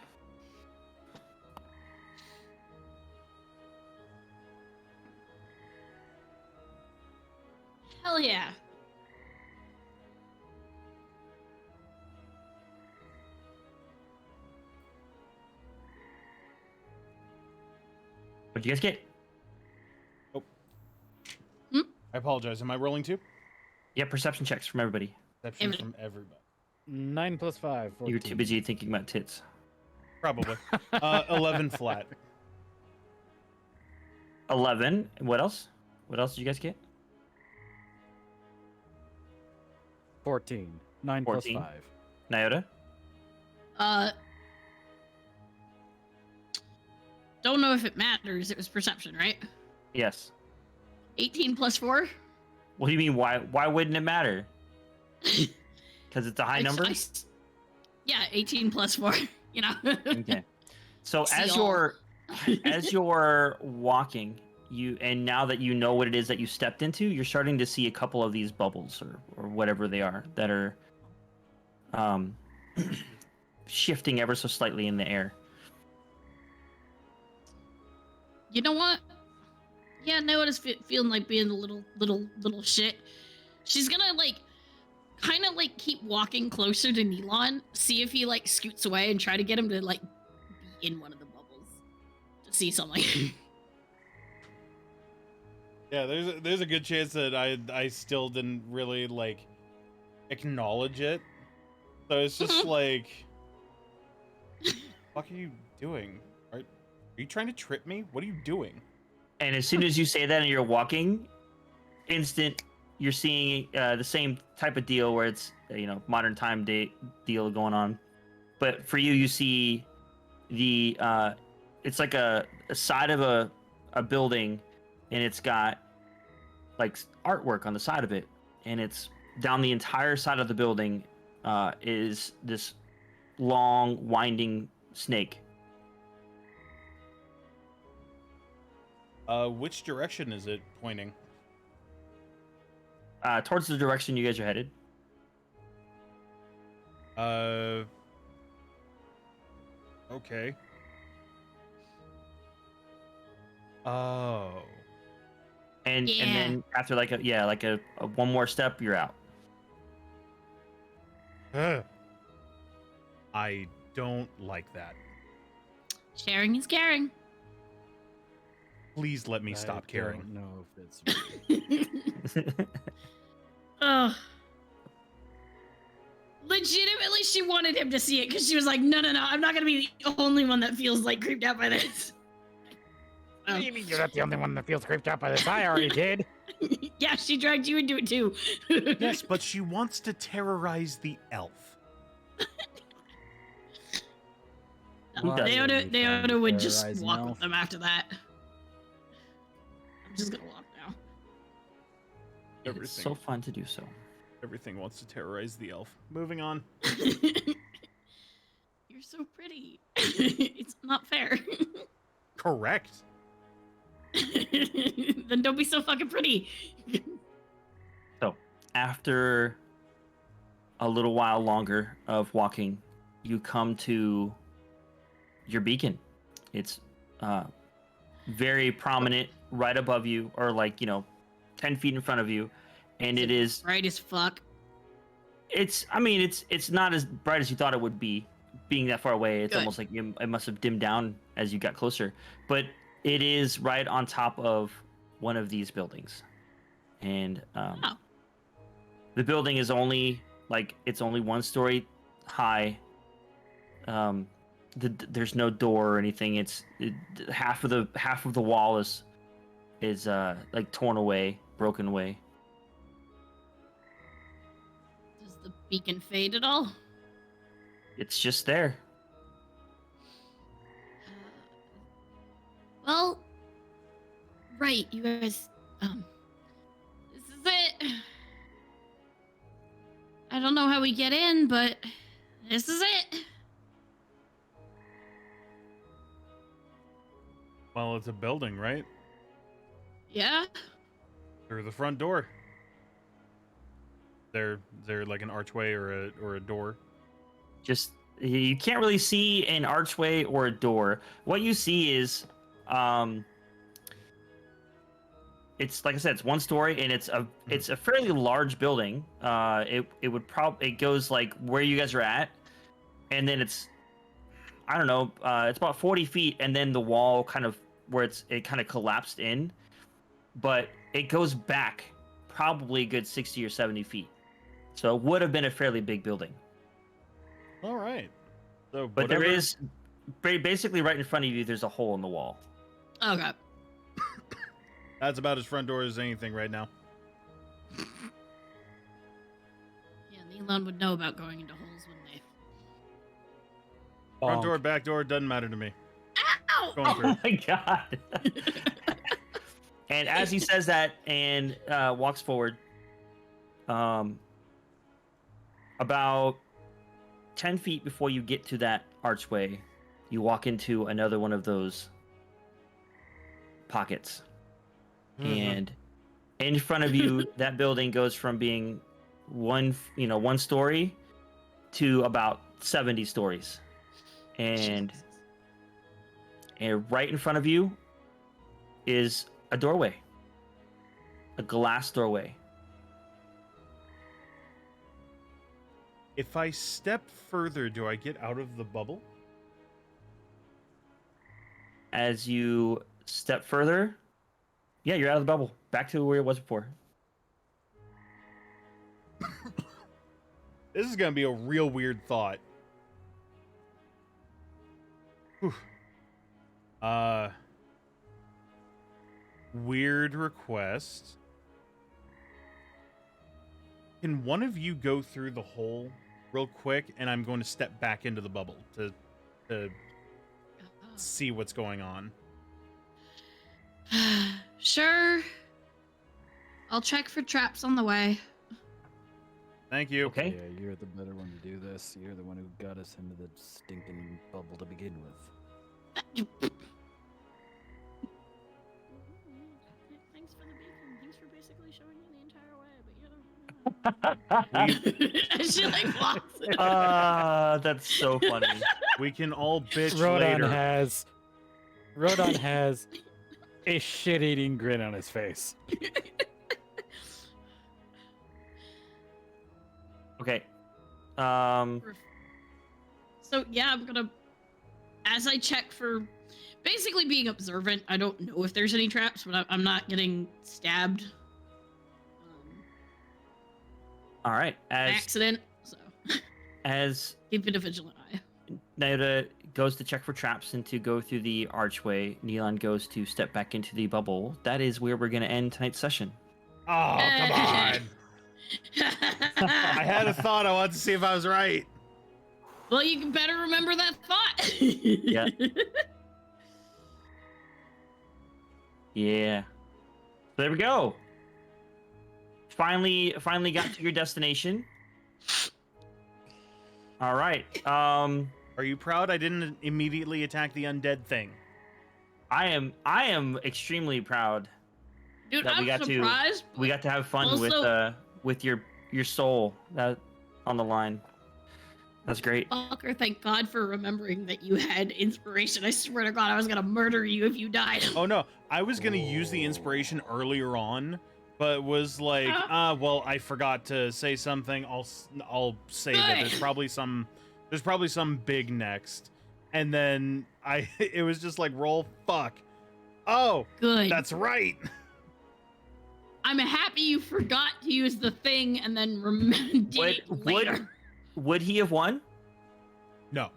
Hell yeah. What'd you guys get? I apologize. Am I rolling too? Yeah, perception checks from everybody. Perception from everybody. 9 plus 5. 14. You were too busy thinking about tits. Probably. 11 flat. 11. What else? What else did you guys get? 14. 9 14. plus 5. Nyota? Don't know if it matters. It was perception, right? Yes. 18 plus 4? What do you mean? Why wouldn't it matter? Because it's a high number? Yeah, 18 plus 4, you know? Okay. So See as all. you're walking, and now that you know what it is that you stepped into, you're starting to see a couple of these bubbles or whatever they are that are shifting ever so slightly in the air. You know what? Yeah, Noah's feeling like being a little shit. She's gonna kind of keep walking closer to Nilon, see if he scoots away and try to get him to be in one of the bubbles to see something. Yeah, there's a good chance that I still didn't really acknowledge it. So it's just what the fuck are you doing? Are you trying to trip me? What are you doing? And as soon as you say that and you're walking, you're seeing the same type of deal where it's modern time deal going on, but for you see the it's like a side of a building, and it's got artwork on the side of it, and it's down the entire side of the building is this long winding snake. Which direction is it pointing? Towards the direction you guys are headed. Okay. Oh. And Yeah. and then after a one more step, you're out. I don't like that. Sharing is caring. Please let me stop I caring. don't know if it's Ugh. Legitimately, she wanted him to see it because she was like, no, I'm not going to be the only one that feels creeped out by this. What do you mean you're not the only one that feels creeped out by this? I already did. Yeah, she dragged you into it too. Yes, but she wants to terrorize the elf. Who does? Leota would just Terrorizing walk elf? with them after that. I'm just gonna walk now. It's so fun to do so. Everything wants to terrorize the elf. Moving on. You're so pretty. It's not fair. Correct. Then don't be so fucking pretty. So after a little while longer of walking, you come to your beacon. It's very prominent right above you, or 10 feet in front of you, and it is Bright as fuck. it's not as bright as you thought it would be. Being that far away, it's Good. almost like it must have dimmed down as you got closer, but it is right on top of one of these buildings, and the building is only it's only 1 story high. There's no door or anything. Half of the wall is torn away, broken away. Does the beacon fade at all? It's just there. Well, right, you guys, this is it. I don't know how we get in, but this is it. Well, it's a building, right? Yeah. Through the front door. There like an archway or a door? Just you can't really see an archway or a door. What you see is, it's like I said, it's one story and it's a fairly large building. It goes like where you guys are at, and then it's, I don't know, it's about 40 feet, and then the wall kind of where it kind of collapsed in, but it goes back probably a good 60 or 70 feet. So it would have been a fairly big building. All right. So, But there is basically right in front of you. There's a hole in the wall. Okay. That's about as front door as anything right now. Yeah, Nealon would know about going into holes, wouldn't they? Front door, back door, doesn't matter to me. Ow! Going through. Oh my god! And as he says that and walks forward, about 10 feet before you get to that archway, you walk into another one of those pockets. And in front of you, that building goes from being one story to about 70 stories. And right in front of you is a doorway. A glass doorway. If I step further, do I get out of the bubble? As you step further, yeah, you're out of the bubble. Back to where it was before. This is gonna be a real weird thought. Whew. Weird request. Can one of you go through the hole real quick, and I'm going to step back into the bubble to see what's going on. Sure. I'll check for traps on the way. Thank you. Okay. Yeah, you're the better one to do this. You're the one who got us into the stinking bubble to begin with. Thanks for the beacon. Thanks for basically showing me the entire way, but she like walks it. That's so funny. We can all bitch Rodon later. has a shit-eating grin on his face. Okay. So yeah, I'm gonna, as I check for, basically being observant. I don't know if there's any traps, but I'm not getting stabbed. All right. By accident. So As keeping a vigilant eye. Naoda goes to check for traps and to go through the archway, Nealon goes to step back into the bubble. That is where we're going to end tonight's session. Oh, come on. I had a thought. I wanted to see if I was right. Well, you better remember that thought. Yeah. Yeah. There we go. Finally got to your destination. All right. Are you proud I didn't immediately attack the undead thing? I am extremely proud Dude, that I'm surprised. we got to have fun also, with your soul that on the line. That's great. Fucker, thank God for remembering that you had inspiration. I swear to God, I was gonna murder you if you died. Oh no, I was gonna use the inspiration earlier on, but was like, well, I forgot to say something. I'll say that there's probably some big next, and then it was just like roll fuck. Oh, Good. that's right. I'm happy you forgot to use the thing and then did it later. Would he have won? No.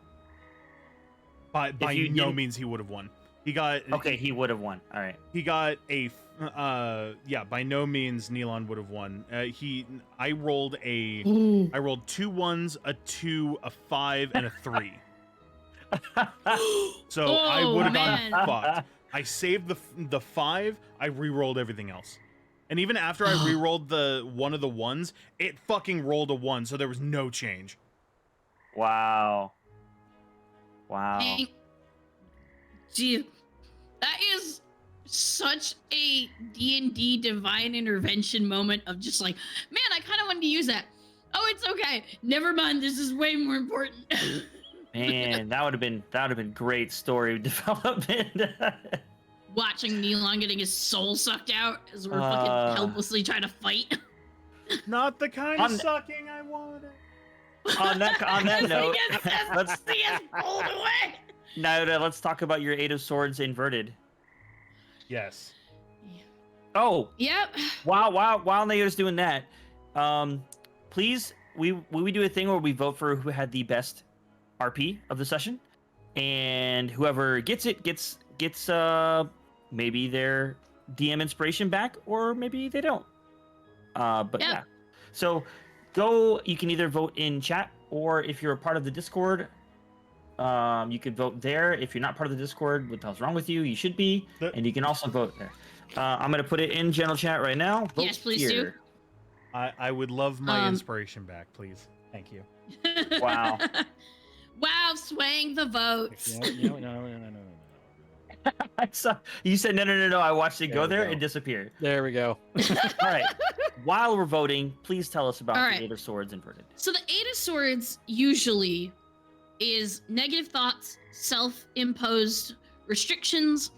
By no means he would have won. He got Okay, he would have won. All right. He got a by no means Nealon would have won. I rolled 2 1s, a 2, a 5, and a 3. So I would have gotten fucked. I saved the 5. I re-rolled everything else. And even after I re-rolled one of the ones, it fucking rolled a 1, so there was no change. Wow. Wow. Gee, that is such a D&D divine intervention moment of just like, man, I kind of wanted to use that. Oh, it's okay. Never mind. This is way more important. Man, that would have been great story development. Watching Neilon getting his soul sucked out as we're fucking helplessly trying to fight. Not the kind of sucking I wanted. On that note, let's pulled away. now let's talk about your 8 of Swords inverted. Yes. Oh, Yep. while Nao's doing that, please, we do a thing where we vote for who had the best RP of the session, and whoever gets it gets maybe their DM inspiration back, or maybe they don't. But yeah. So you can either vote in chat, or if you're a part of the Discord, you can vote there. If you're not part of the Discord, what the hell's wrong with you? You should be, and you can also vote there. I'm gonna put it in general chat right now. Vote Yes, please here. do. I would love my inspiration back, please. Thank you. Wow. Wow, swaying the votes. No. I saw you said no. I watched it There go we there go. and disappear. There we go. All right. While we're voting, please tell us about All the right. 8 of Swords inverted. So the 8 of Swords usually is negative thoughts, self-imposed restrictions,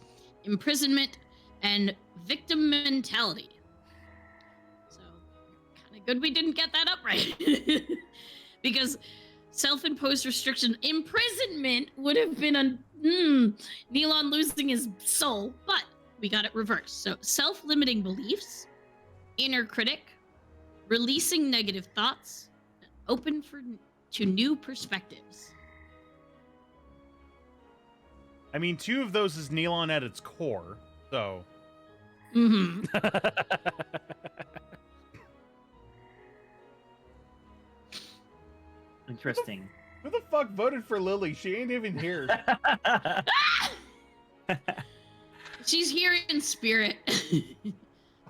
imprisonment, and victim mentality. So kind of good we didn't get that up right. Because self-imposed restriction, imprisonment would have been a Neilon losing his soul, but we got it reversed. So self-limiting beliefs, inner critic, releasing negative thoughts, open to new perspectives. I mean, 2 of those is Neilon at its core, so... Mm-hmm. Interesting. Who the fuck voted for Lily? She ain't even here. She's here in spirit.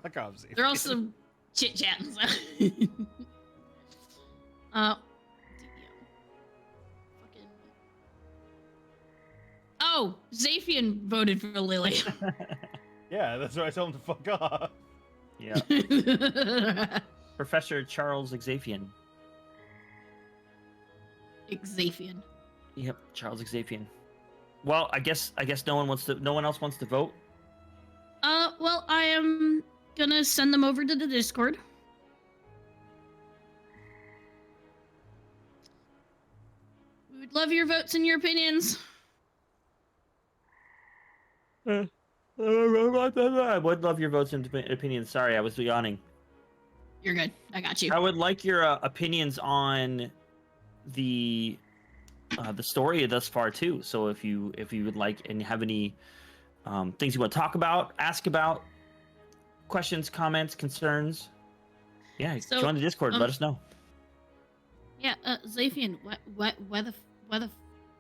Fuck off, Xavier. They're also chit-chatting. So. Oh, Zafian voted for Lily. Yeah, that's why I told him to fuck off. Yeah. Professor Charles Xavier. Xafian. Yep, Charles Xavier. Well, I guess no one else wants to vote. Well, I am gonna send them over to the Discord. We would love your votes and your opinions. I would love your votes and opinions. Sorry, I was yawning. You're good. I got you. I would like your opinions on the story thus far too. So if you would like and have any things you want to talk about, ask about, questions, comments, concerns, yeah, So, join the Discord. Let us know. Yeah, Zafian, why the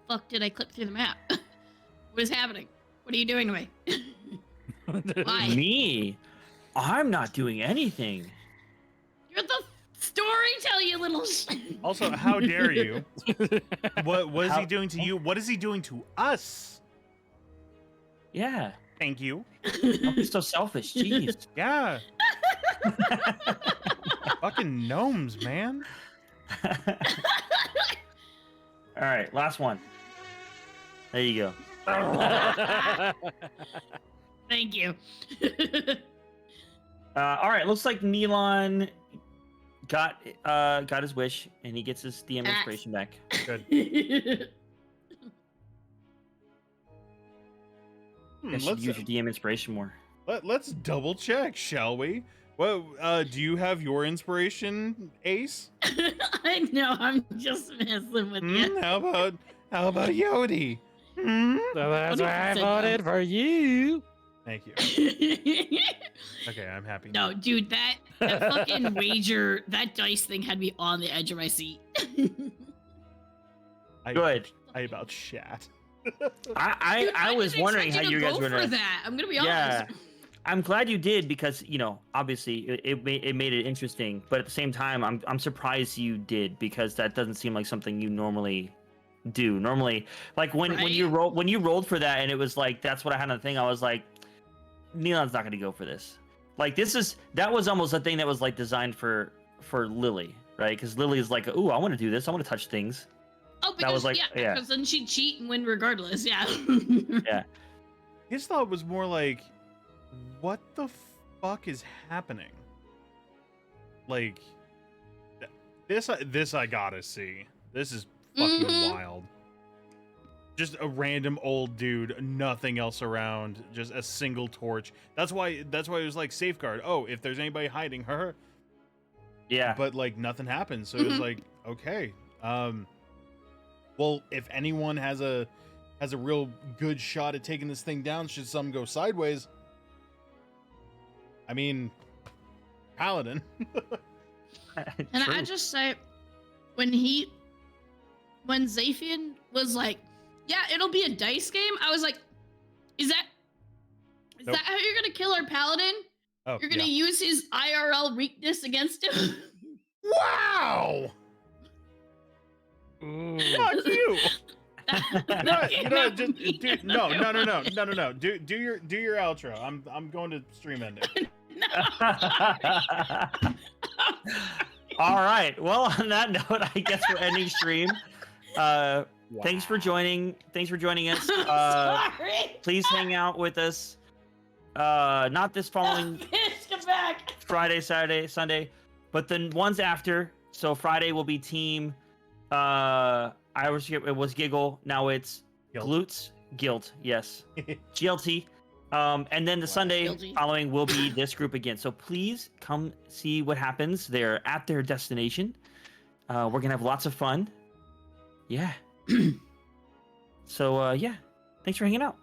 fuck did I clip through the map? What is happening? What are you doing to me? Why? Me? I'm not doing anything. You're the storyteller, you little Also, how dare you? What is he doing to you? What is he doing to us? Yeah. Thank you. Don't be so selfish. Jeez. Yeah. Fucking gnomes, man. All right, last one. There you go. Thank you. All right, looks like Neilon got his wish, and he gets his DM inspiration back. Good. I should use your DM inspiration more. Let's double check, shall we? Well, do you have your inspiration, Ace? I know, I'm just messing with you. How about Yodi? So that's why I voted for you. Thank you. Okay, I'm happy. No, dude, that fucking wager, that dice thing had me on the edge of my seat. Good. I about shat. I Dude, was didn't wondering expect how you to guys go were for gonna. that. I'm gonna be Yeah. honest. I'm glad you did because obviously it made it interesting, but at the same time I'm surprised you did because that doesn't seem like something you normally do. Normally, like when you rolled for that and it was like that's what I had on the thing, I was like, Neon's not gonna go for this. Like that was almost a thing that was like designed for Lily, right? Because Lily is like, ooh, I want to do this. I want to touch things. Oh, because that was like, because then she'd cheat and win regardless. Yeah. Yeah. His thought was more like, what the fuck is happening? Like, this I gotta see. This is fucking wild. Just a random old dude, nothing else around, just a single torch. That's why it was like safeguard. Oh, if there's anybody hiding, her. Yeah. But like nothing happened, so it was like, okay. Well, if anyone has a real good shot at taking this thing down, should something go sideways, I mean, Paladin. And I just say, when Zaphian was like, yeah, it'll be a dice game, I was like, is that how you're gonna kill our Paladin? Oh, You're gonna use his IRL weakness against him? Wow! Fuck you! No. Do your outro. I'm going to stream ending. All right. Well, on that note, I guess we're ending stream. Thanks for joining. Thanks for joining us. Sorry. Please hang out with us. Not this following Come back. Friday, Saturday, Sunday, but the ones after. So Friday will be team. It was Giggle. Now it's Glutes. Guilt. Yes. GLT. And then the Sunday following will be this group again. So please come see what happens. They're at their destination. We're gonna have lots of fun. Yeah. So yeah. Thanks for hanging out.